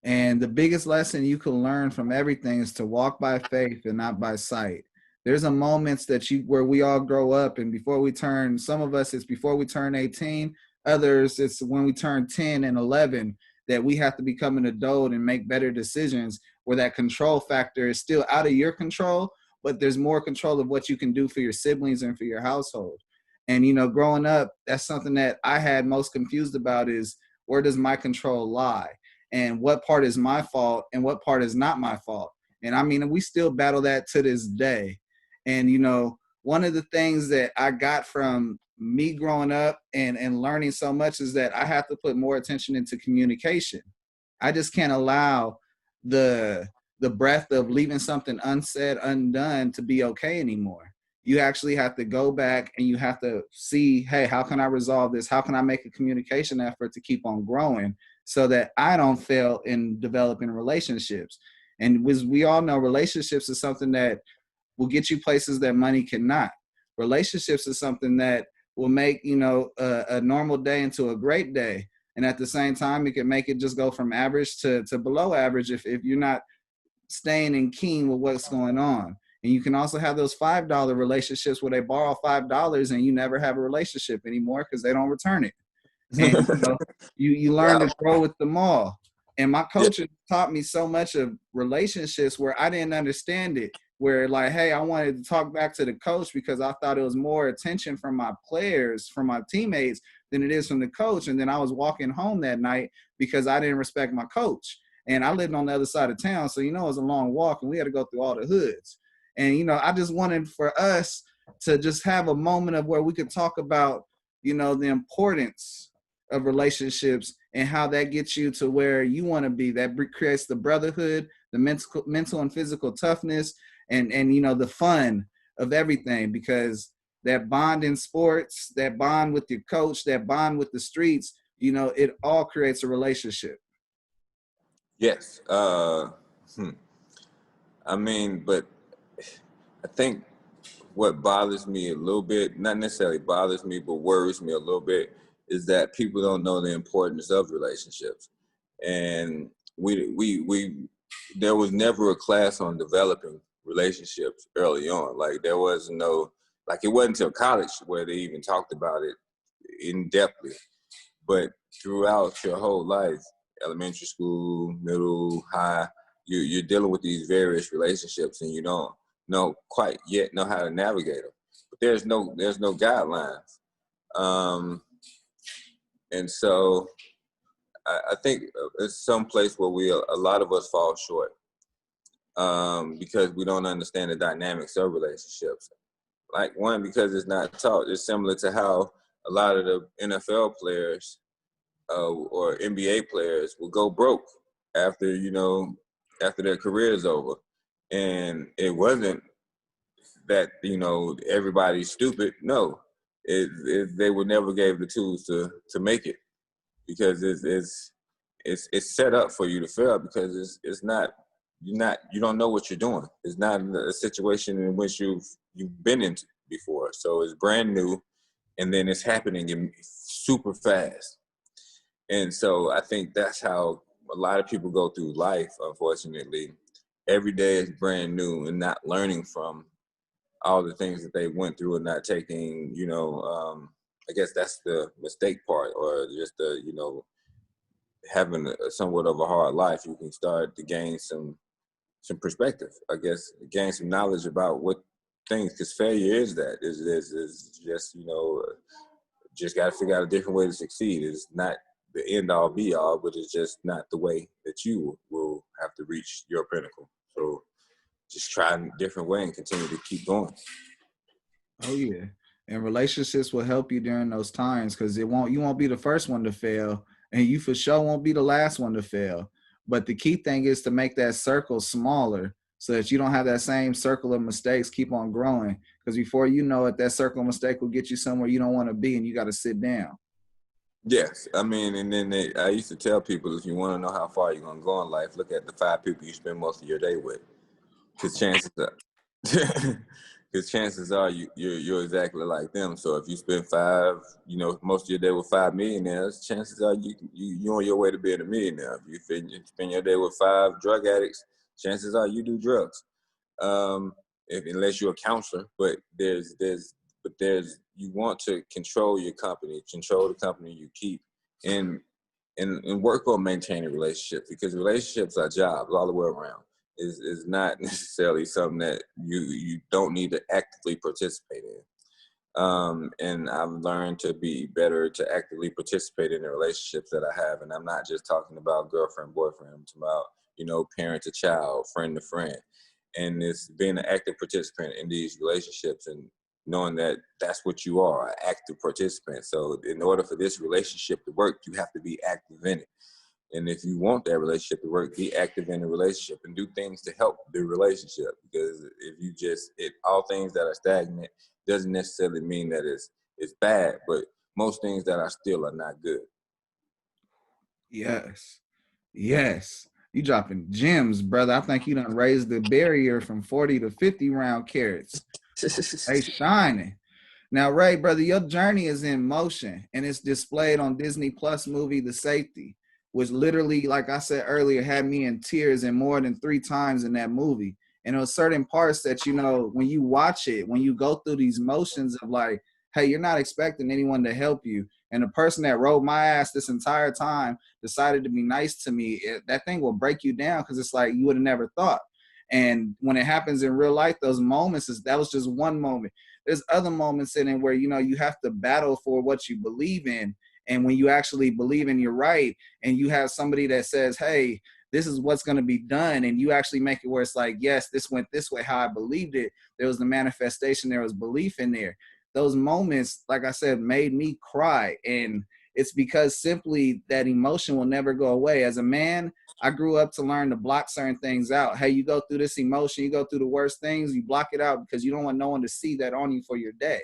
And the biggest lesson you can learn from everything is to walk by faith and not by sight. There's a moments where we all grow up, and before we turn, some of us it's before we turn 18, others it's when we turn 10 and 11, that we have to become an adult and make better decisions, where that control factor is still out of your control, but there's more control of what you can do for your siblings and for your household. And, growing up, that's something that I had most confused about, is where does my control lie? And what part is my fault and what part is not my fault? And I mean, we still battle that to this day. And, one of the things that I got from me growing up and learning so much is that I have to put more attention into communication. I just can't allow the breath of leaving something unsaid, undone to be okay anymore. You actually have to go back and you have to see, hey, how can I resolve this? How can I make a communication effort to keep on growing so that I don't fail in developing relationships? And as we all know, relationships is something that will get you places that money cannot. Relationships is something that will make, a normal day into a great day. And at the same time, it can make it just go from average to below average if you're not staying in keen with what's going on. And you can also have those $5 relationships where they borrow $5 and you never have a relationship anymore because they don't return it. And you learn to grow with them all. And my coach taught me so much of relationships where I didn't understand it. Where like, hey, I wanted to talk back to the coach because I thought it was more attention from my players, from my teammates, than it is from the coach. And then I was walking home that night because I didn't respect my coach. And I lived on the other side of town. So, it was a long walk and we had to go through all the hoods. And, I just wanted for us to just have a moment of where we could talk about, the importance of relationships and how that gets you to where you want to be. That creates the brotherhood, the mental and physical toughness, and the fun of everything, because that bond in sports, that bond with your coach, that bond with the streets, it all creates a relationship. Yes. But I think what bothers me a little bit, not necessarily bothers me, but worries me a little bit, is that people don't know the importance of relationships. And there was never a class on developing relationships early on. Like there was no, like it wasn't until college where they even talked about it in depthly. But throughout your whole life, elementary school, middle, high, you're dealing with these various relationships and you don't quite yet know how to navigate them. But there's no guidelines. And so I think it's some place where a lot of us fall short because we don't understand the dynamics of relationships. Like one, because it's not taught. It's similar to how a lot of the NFL players or NBA players will go broke after their career is over. And it wasn't that, everybody's stupid. No, they were never gave the tools to make it, because it's set up for you to fail, because you don't know what you're doing. It's not a situation in which you've been into before. So it's brand new, and then it's happening super fast. And so I think that's how a lot of people go through life, unfortunately. Every day is brand new and not learning from all the things that they went through and not taking, I guess that's the mistake part, or just having somewhat of a hard life. You can start to gain some perspective, I guess, gain some knowledge about what things, because failure is just, just got to figure out a different way to succeed. It's not the end all be all, but it's just not the way that you will have to reach your pinnacle. So just try a different way and continue to keep going. Oh yeah. And relationships will help you during those times, because you won't be the first one to fail, and you for sure won't be the last one to fail. But the key thing is to make that circle smaller so that you don't have that same circle of mistakes keep on growing. Because before you know it, that circle of mistake will get you somewhere you don't want to be, and you got to sit down. Yes. I mean, and then I used to tell people, if you want to know how far you're going to go in life, look at the 5 people you spend most of your day with. Because chances are you're exactly like them. So if you spend most of your day with 5 millionaires, chances are you're on your way to being a millionaire. If you spend your day with 5 drug addicts, chances are you do drugs. Unless you're a counselor, but you want to control your company, control the company you keep, and work on maintaining relationships, because relationships are jobs all the way around. Is not necessarily something that you don't need to actively participate in. And I've learned to be better to actively participate in the relationships that I have. And I'm not just talking about girlfriend, boyfriend. I'm talking about, parent to child, friend to friend. And it's being an active participant in these relationships and knowing that that's what you are, an active participant. So in order for this relationship to work, you have to be active in it. And if you want that relationship to work, be active in the relationship and do things to help the relationship. Because if you all things that are stagnant doesn't necessarily mean that it's bad, but most things that are still are not good. Yes. You dropping gems, brother. I think you done raised the barrier from 40 to 50 round carats. They shining. Now, Ray, brother, your journey is in motion, and it's displayed on Disney Plus movie, The Safety, which literally, like I said earlier, had me in tears and more than 3 times in that movie. And there was certain parts that, you know, when you watch it, when you go through these motions of like, hey, you're not expecting anyone to help you. And the person that rode my ass this entire time decided to be nice to me, that thing will break you down, because it's like you would have never thought. And when it happens in real life, those moments, that was just one moment. There's other moments in it where, you know, you have to battle for what you believe in. And when you actually believe in you're right, and you have somebody that says, hey, this is what's going to be done, and you actually make it where it's like, yes, this went this way, how I believed it. There was the manifestation, there was belief in there. Those moments, like I said, made me cry. And it's because simply that emotion will never go away. As a man, I grew up to learn to block certain things out. Hey, you go through this emotion, you go through the worst things, you block it out because you don't want no one to see that on you for your day.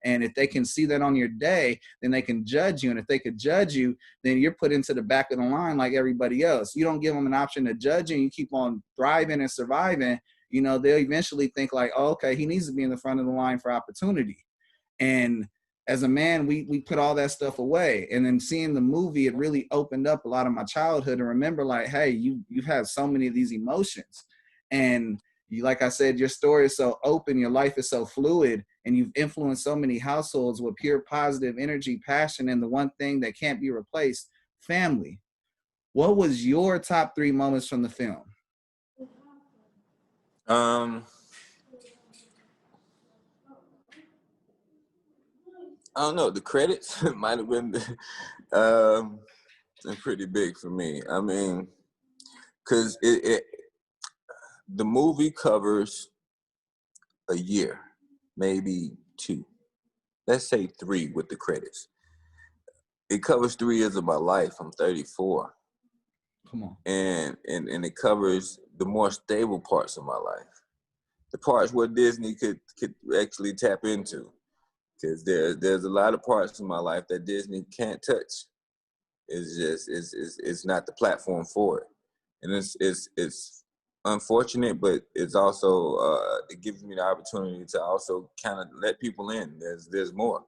And if they can see that on your day, then they can judge you. And if they could judge you, then you're put into the back of the line like everybody else. You don't give them an option to judge you, and you keep on thriving and surviving. You know, they'll eventually think like, oh, okay, he needs to be in the front of the line for opportunity. And as a man, we put all that stuff away. And then seeing the movie, it really opened up a lot of my childhood, and remember like, hey, you've had so many of these emotions. And you, like I said, your story is so open, your life is so fluid, and you've influenced so many households with pure positive energy, passion, and the one thing that can't be replaced, family. What was your top 3 moments from the film? I don't know. The credits might have been pretty big for me. I mean, because the movie covers a year, maybe 2. Let's say 3 with the credits. It covers 3 years of my life. I'm 34. Come on. And it covers the more stable parts of my life, the parts where Disney could actually tap into. Because there's a lot of parts of my life that Disney can't touch. It's just it's not the platform for it, and it's unfortunate, but it's also it gives me the opportunity to also kind of let people in. There's more,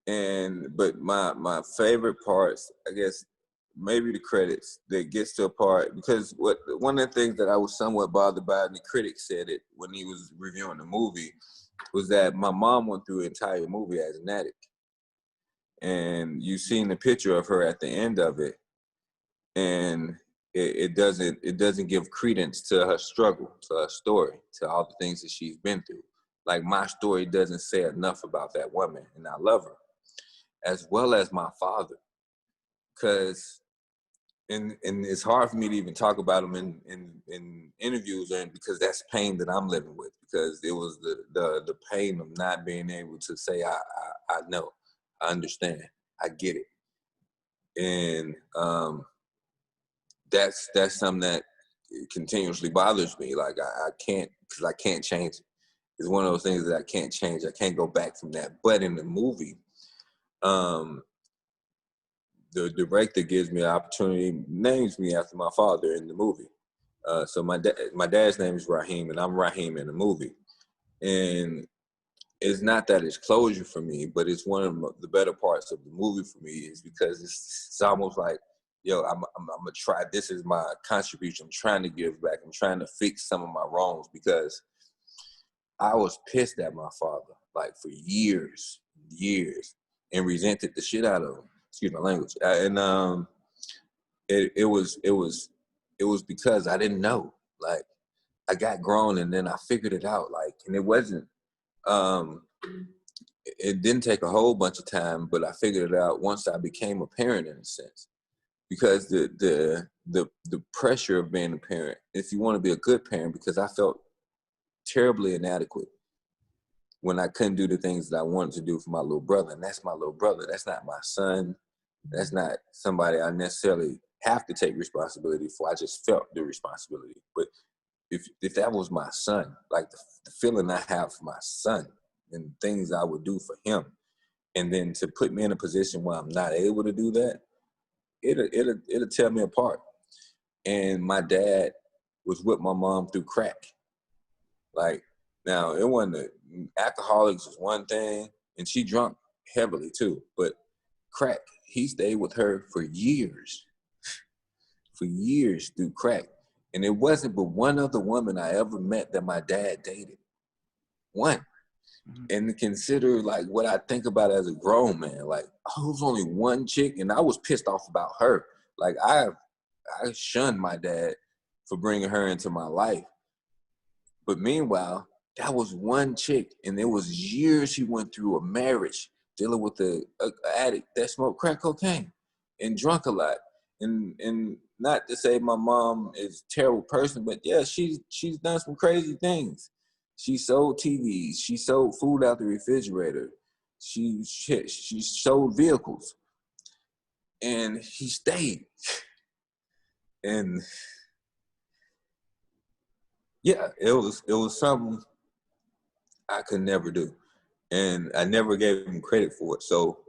but my favorite parts, I guess, maybe the credits that gets to a part, because one of the things that I was somewhat bothered by, and the critic said it when he was reviewing the movie, was that my mom went through the entire movie as an addict. And you've seen the picture of her at the end of it, and it doesn't give credence to her struggle, to her story, to all the things that she's been through. Like, my story doesn't say enough about that woman, and I love her, as well as my father. Because and it's hard for me to even talk about him in interviews, and because that's pain that I'm living with, because it was the pain of not being able to say I know, I understand, I get it. And that's something that continuously bothers me. Like, I can't, because I can't change it. It's one of those things that I can't change. I can't go back from that. But in the movie, the director gives me an opportunity, names me after my father in the movie. So my dad's name is Raheem, and I'm Raheem in the movie. And it's not that it's closure for me, but it's one of the better parts of the movie for me, is because it's almost like, yo, I'm gonna try. This is my contribution. I'm trying to give back. I'm trying to fix some of my wrongs, because I was pissed at my father, like, for years, and resented the shit out of him. Excuse my language. And it was because I didn't know. Like, I got grown, and then I figured it out. Like, and it wasn't. It didn't take a whole bunch of time, but I figured it out once I became a parent, in a sense. Because the pressure of being a parent, if you want to be a good parent, because I felt terribly inadequate when I couldn't do the things that I wanted to do for my little brother. And that's my little brother. That's not my son. That's not somebody I necessarily have to take responsibility for. I just felt the responsibility. But if that was my son, like the feeling I have for my son and things I would do for him, and then to put me in a position where I'm not able to do that, it'll tear me apart. And my dad was with my mom through crack. Like, now, it wasn't alcoholics was one thing, and she drunk heavily too, but crack, he stayed with her for years through crack. And it wasn't but one other woman I ever met that my dad dated. One. And consider like what I think about as a grown man. Like, I was only one chick, and I was pissed off about her. Like, I shunned my dad for bringing her into my life. But meanwhile, that was one chick, and it was years she went through a marriage dealing with a addict that smoked crack cocaine and drunk a lot. And not to say my mom is a terrible person, but yeah, she's done some crazy things. She sold TVs. She sold food out the refrigerator. She sold vehicles, and he stayed. And yeah, it was something I could never do, and I never gave him credit for it. So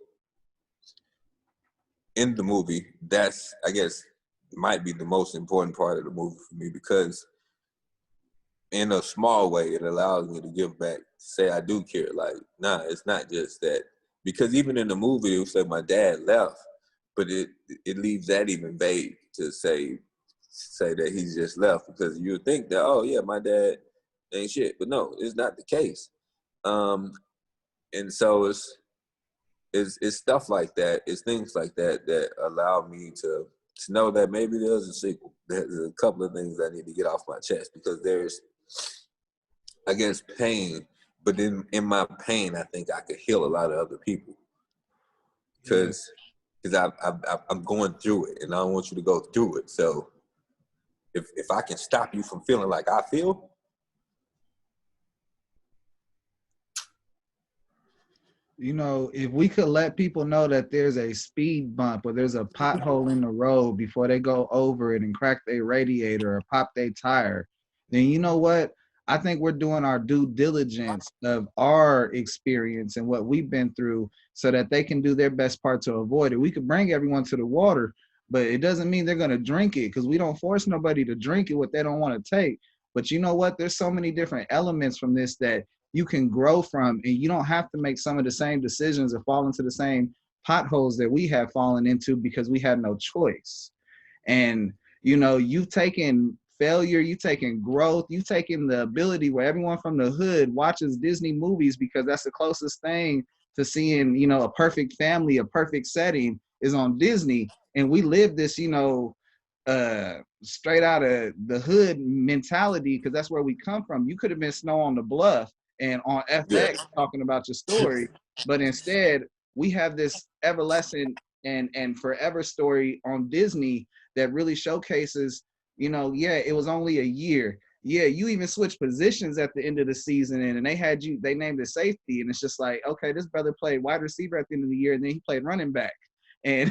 in the movie, that's, I guess, might be the most important part of the movie for me, because in a small way, it allows me to give back, say I do care. Like, nah, it's not just that. Because even in the movie, it said my dad left, but it leaves that even vague to say that he's just left, because you would think that, oh yeah, my dad ain't shit. But no, it's not the case. And so it's stuff like that, it's things like that that allow me to know that maybe there's a sequel. There's a couple of things I need to get off my chest, because there's, I guess, pain, but in my pain, I think I could heal a lot of other people, because I'm going through it, and I don't want you to go through it. So if I can stop you from feeling like I feel, You know, if we could let people know that there's a speed bump or there's a pothole in the road before they go over it and crack their radiator or pop their tire, then you know what? I think we're doing our due diligence of our experience and what we've been through so that they can do their best part to avoid it. We could bring everyone to the water, but it doesn't mean they're going to drink it, because we don't force nobody to drink it what they don't want to take. But you know what? There's so many different elements from this that you can grow from, and you don't have to make some of the same decisions or fall into the same potholes that we have fallen into because we had no choice. And you know, you've taken failure, you've taken growth, you've taken the ability where everyone from the hood watches Disney movies because that's the closest thing to seeing, you know, a perfect family, a perfect setting is on Disney. And we live this, you know, straight out of the hood mentality, because that's where we come from. You could have been Snow on the Bluff and on FX talking about your story, but instead we have this everlasting and forever story on Disney that really showcases, you know, yeah, it was only a year. Yeah, you even switched positions at the end of the season, and they named it safety, and it's just like, okay, this brother played wide receiver at the end of the year, and then he played running back, and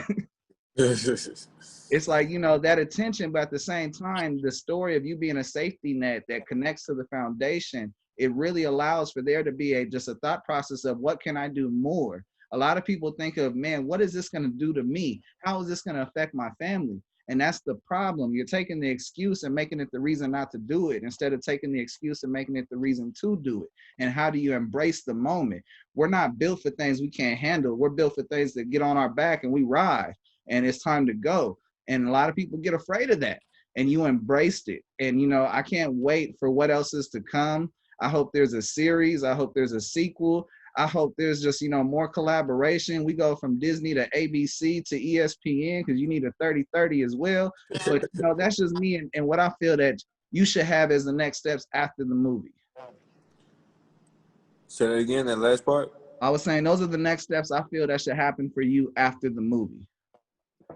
it's like, you know, that attention, but at the same time, the story of you being a safety net that connects to the foundation, it really allows for there to be just a thought process of what can I do more? A lot of people think of, man, what is this going to do to me? How is this going to affect my family? And that's the problem. You're taking the excuse and making it the reason not to do it, instead of taking the excuse and making it the reason to do it. And how do you embrace the moment? We're not built for things we can't handle. We're built for things that get on our back and we ride, and it's time to go. And a lot of people get afraid of that, and you embraced it. And, you know, I can't wait for what else is to come. I hope there's a series. I hope there's a sequel. I hope there's just, you know, more collaboration. We go from Disney to ABC to ESPN, because you need a 30-30 as well. But, you know, that's just me and what I feel that you should have as the next steps after the movie. Say that again, that last part? I was saying those are the next steps I feel that should happen for you after the movie.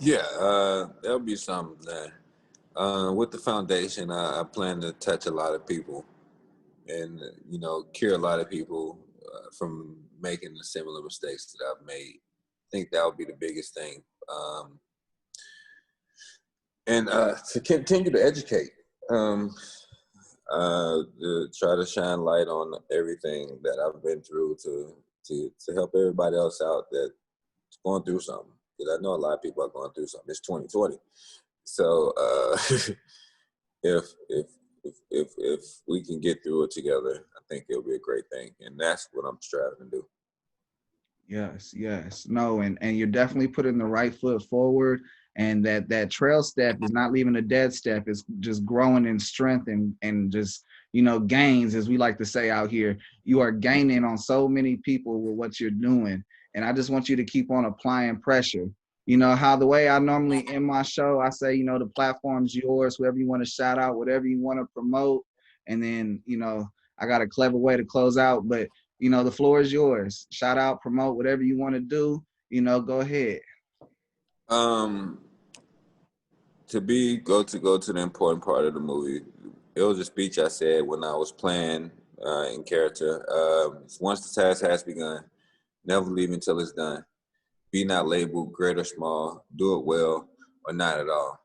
Yeah, there'll be something there. With the foundation, I plan to touch a lot of people and, you know, cure a lot of people from making the similar mistakes that I've made. I think that would be the biggest thing. And to continue to educate, to try to shine light on everything that I've been through to help everybody else out that's going through something. Because I know a lot of people are going through something. It's 2020. So if we can get through it together, I think it'll be a great thing. And that's what I'm striving to do. Yes. No, and you're definitely putting the right foot forward. And that trail step is not leaving a dead step. It's just growing in strength and just, gains, as we like to say out here. You are gaining on so many people with what you're doing. And I just want you to keep on applying pressure. How the way I normally end my show, I say, the platform's yours, whoever you want to shout out, whatever you want to promote. And then, I got a clever way to close out, but, the floor is yours. Shout out, promote, whatever you want to do, go ahead. Go to the important part of the movie. It was a speech I said when I was playing in character. Once the task has begun, never leave until it's done. Be not labeled great or small. Do it well or not at all.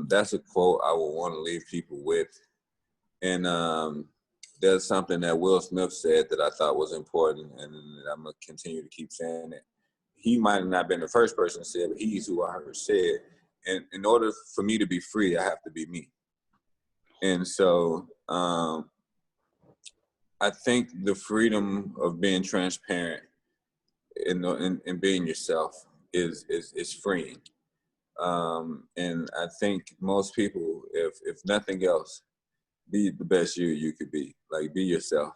That's a quote I would want to leave people with. And there's something that Will Smith said that I thought was important, and I'm going to continue to keep saying it. He might have not been the first person to say it, but he's who I heard say it. And in order for me to be free, I have to be me. And so I think the freedom of being transparent and being yourself is freeing. And I think most people, if nothing else, be the best you could be. Like, be yourself.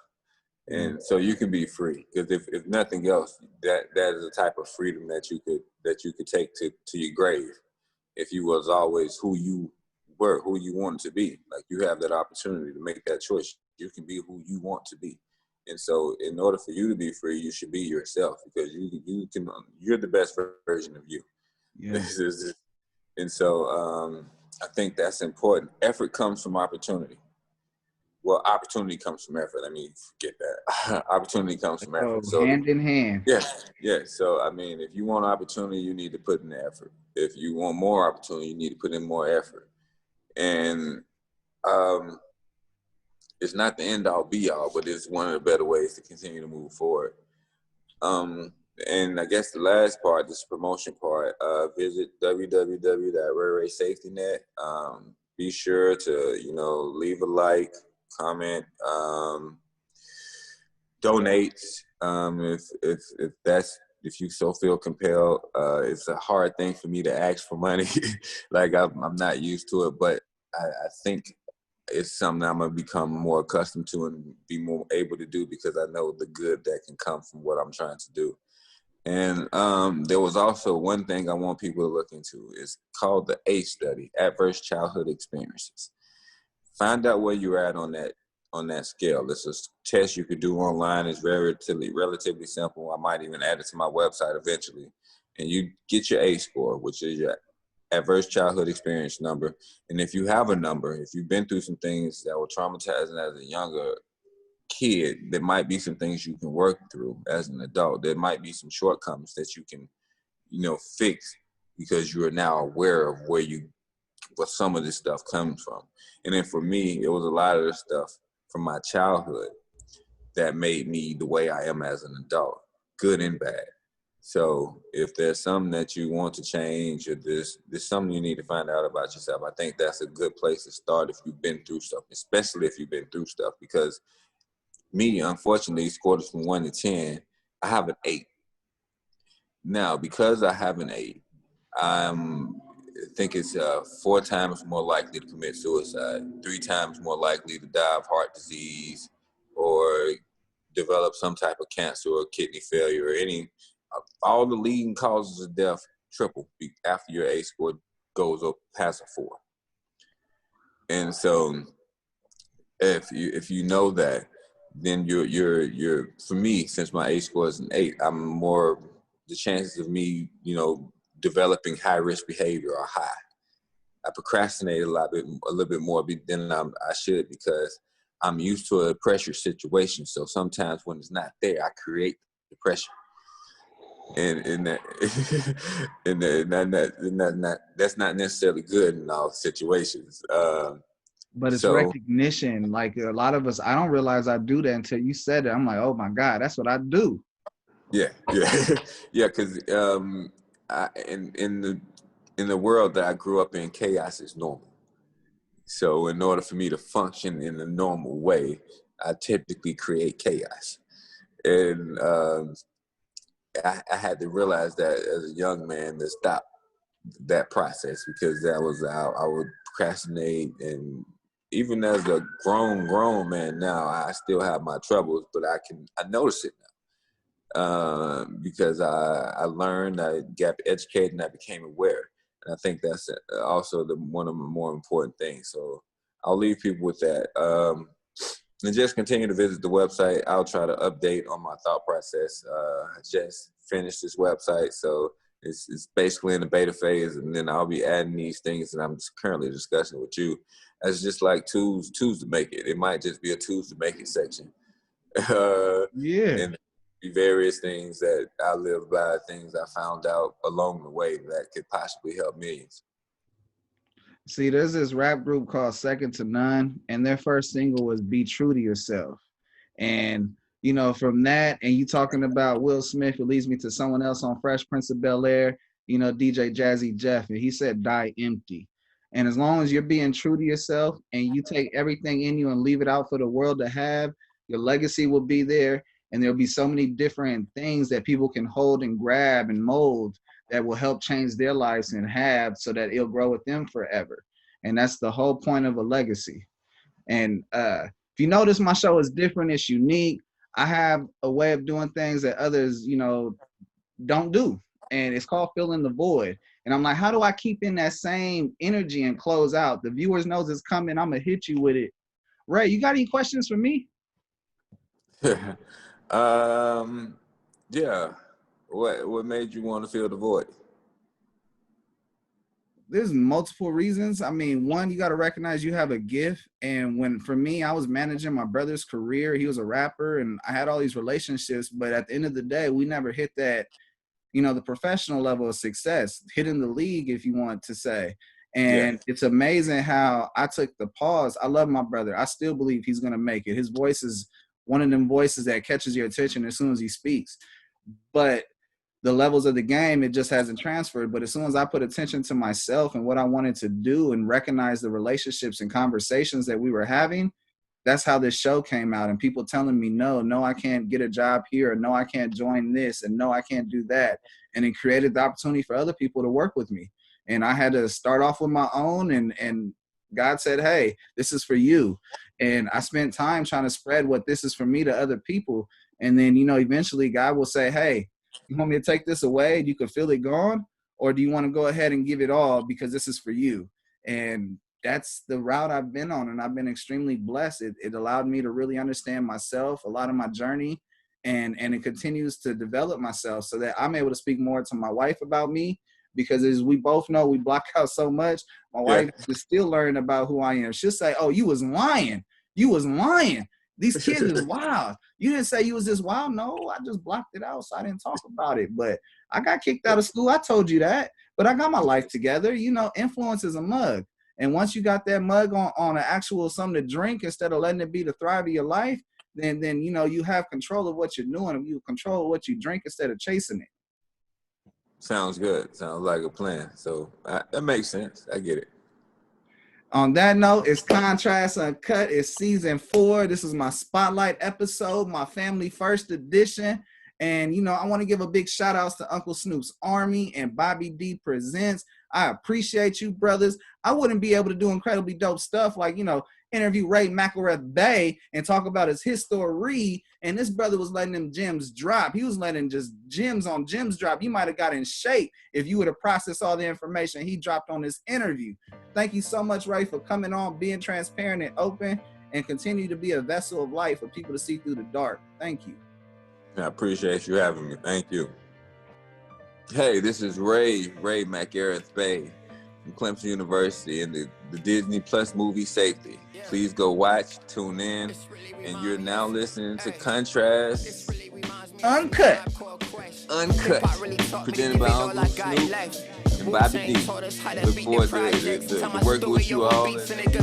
And so you can be free. Because if nothing else, that is a type of freedom that you could take to your grave. If you was always who you were, who you wanted to be. Like, you have that opportunity to make that choice. You can be who you want to be. And so in order for you to be free, you should be yourself, because you're the best version of you. Yeah. And so I think that's important. Effort comes from opportunity. Well, opportunity comes from effort. Let me forget that. Opportunity comes from effort. So hand in hand. Yeah. So, I mean, if you want opportunity, you need to put in the effort. If you want more opportunity, you need to put in more effort. And it's not the end all be all, but it's one of the better ways to continue to move forward. And I guess the last part, this promotion part, visit www.RayRaySafetyNet. Be sure to, leave a like, comment, donate. If you so feel compelled. It's a hard thing for me to ask for money. Like, I'm not used to it, but I think it's something I'm going to become more accustomed to and be more able to do, because I know the good that can come from what I'm trying to do. And there was also one thing I want people to look into. It's called the ACE study, Adverse Childhood Experiences. Find out where you're at on that scale. It's a test you could do online. It's relatively simple. I might even add it to my website eventually. And you get your ACE score, which is your Adverse Childhood Experience number. And if you have a number, if you've been through some things that were traumatizing as a younger kid, there might be some things you can work through as an adult. There might be some shortcomings that you can, fix, because you are now aware of where some of this stuff comes from. And then for me, it was a lot of the stuff from my childhood that made me the way I am as an adult, good and bad. So if there's something that you want to change, or there's something you need to find out about yourself, I think that's a good place to start if you've been through stuff, especially if you've been through stuff. Because me, unfortunately, scored from 1 to 10. I have an 8. Now, because I have an 8, I think it's 4 times more likely to commit suicide, 3 times more likely to die of heart disease, or develop some type of cancer or kidney failure, or all the leading causes of death triple after your ACE score goes up past a 4. And so, if you know that, then you're for me, since my ACE score is an 8, I'm more, the chances of me, developing high risk behavior are high. I procrastinate a little bit more than I should, because I'm used to a pressure situation. So sometimes when it's not there, I create the pressure. And that's not necessarily good in all situations. But it's recognition. Like, a lot of us, I don't realize I do that until you said it. I'm like, oh my God, that's what I do. Yeah. Because in the world that I grew up in, chaos is normal. So in order for me to function in a normal way, I typically create chaos. And I had to realize that as a young man, to stop that process, because that was I would procrastinate, and even as a grown man now, I still have my troubles, but I notice it now because I learned, I got educated, and I became aware, and I think that's also one of the more important things. So I'll leave people with that, and just continue to visit the website. I'll try to update on my thought process. I just finished this website, so it's basically in the beta phase, and then I'll be adding these things that I'm just currently discussing with you as just like tools to make it. It might just be a tools to make it section. And various things that I live by, things I found out along the way that could possibly help millions. See, there's this rap group called Second to None, and their first single was Be True to Yourself. And, you know, from that, and you talking about Will Smith, it leads me to someone else on Fresh Prince of Bel-Air, you know, DJ Jazzy Jeff, and he said, die empty. And as long as you're being true to yourself and you take everything in you and leave it out for the world to have, your legacy will be there. And there'll be so many different things that people can hold and grab and mold that will help change their lives and have, so that it'll grow with them forever. And that's the whole point of a legacy. And if you notice, my show is different, it's unique. I have a way of doing things that others, you know, don't do. And it's called Filling the Void. And I'm like, how do I keep in that same energy and close out? The viewers knows it's coming. I'm gonna hit you with it. Ray, you got any questions for me? Yeah. What made you want to fill the void? There's multiple reasons. I mean, one, you got to recognize you have a gift. And for me, I was managing my brother's career. He was a rapper, and I had all these relationships. But at the end of the day, we never hit that, you know, the professional level of success, hitting the league, if you want to say. And It's amazing how I took the pause. I love my brother. I still believe he's going to make it. His voice is one of them voices that catches your attention as soon as he speaks. But the levels of the game, it just hasn't transferred. But as soon as I put attention to myself and what I wanted to do and recognize the relationships and conversations that we were having, that's how this show came out. And people telling me, no, I can't get a job here, or no, I can't join this, and no, I can't do that. And it created the opportunity for other people to work with me. And I had to start off with my own, and God said, hey, this is for you. And I spent time trying to spread what this is for me to other people. And then, you know, eventually God will say, hey, you want me to take this away and you can feel it gone? Or do you want to go ahead and give it all because this is for you? And that's the route I've been on, and I've been extremely blessed. It allowed me to really understand myself, a lot of my journey, and it continues to develop myself so that I'm able to speak more to my wife about me, because as we both know, we block out so much. My wife is still learning about who I am. She'll say, oh, you was lying. You was lying. These kids is wild. You didn't say you was this wild. No, I just blocked it out, so I didn't talk about it. But I got kicked out of school. I told you that. But I got my life together. You know, influence is a mug. And once you got that mug on an actual something to drink instead of letting it be the thrive of your life, then you know, you have control of what you're doing, and you control what you drink instead of chasing it. Sounds good. Sounds like a plan. So that makes sense. I get it. On that note, it's Contrast Uncut. It's season 4. This is my spotlight episode, my family first edition. And, you know, I want to give a big shout out to Uncle Snoop's Army and Bobby D Presents. I appreciate you, brothers. I wouldn't be able to do incredibly dope stuff like, you know, interview Ray Mcelrathbey and talk about his history. And this brother was letting them gems drop. He was letting just gems on gems drop. You might have got in shape if you would have processed all the information he dropped on this interview. Thank you so much, Ray, for coming on, being transparent and open, and continue to be a vessel of light for people to see through the dark. Thank you. I appreciate you having me. Thank you. Hey, this is Ray Mcelrathbey from Clemson University in the Disney Plus movie SAFTEY. Please go watch, tune in, and you're now listening to Contrast Uncut. Presented by Uncle Snoops and Bobby D. Look forward to working with you all. Thank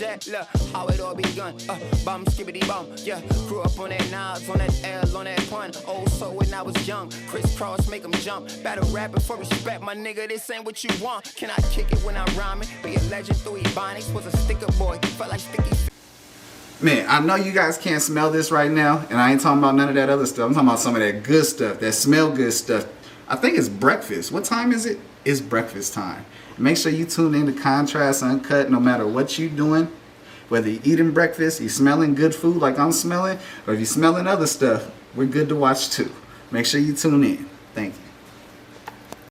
you. How it all begun, bum skibbity bum, yeah. Grew up on that Nas, on that L, on that pun. Old so when I was young, crisscross make them jump. Battle rapping for respect, my nigga. This ain't what you want. Can I kick it when I'm rhyming? Be a legend through Ebonics. Was a sticker boy, felt like sticky. Man, I know you guys can't smell this right now, and I ain't talking about none of that other stuff. I'm talking about some of that good stuff, that smell good stuff. I think it's breakfast. What time is it? it's breakfast time. Make sure you tune in to Contrast Uncut no matter what you're doing. Whether you're eating breakfast, you're smelling good food like I'm smelling, or if you're smelling other stuff, we're good to watch too. Make sure you tune in. Thank you.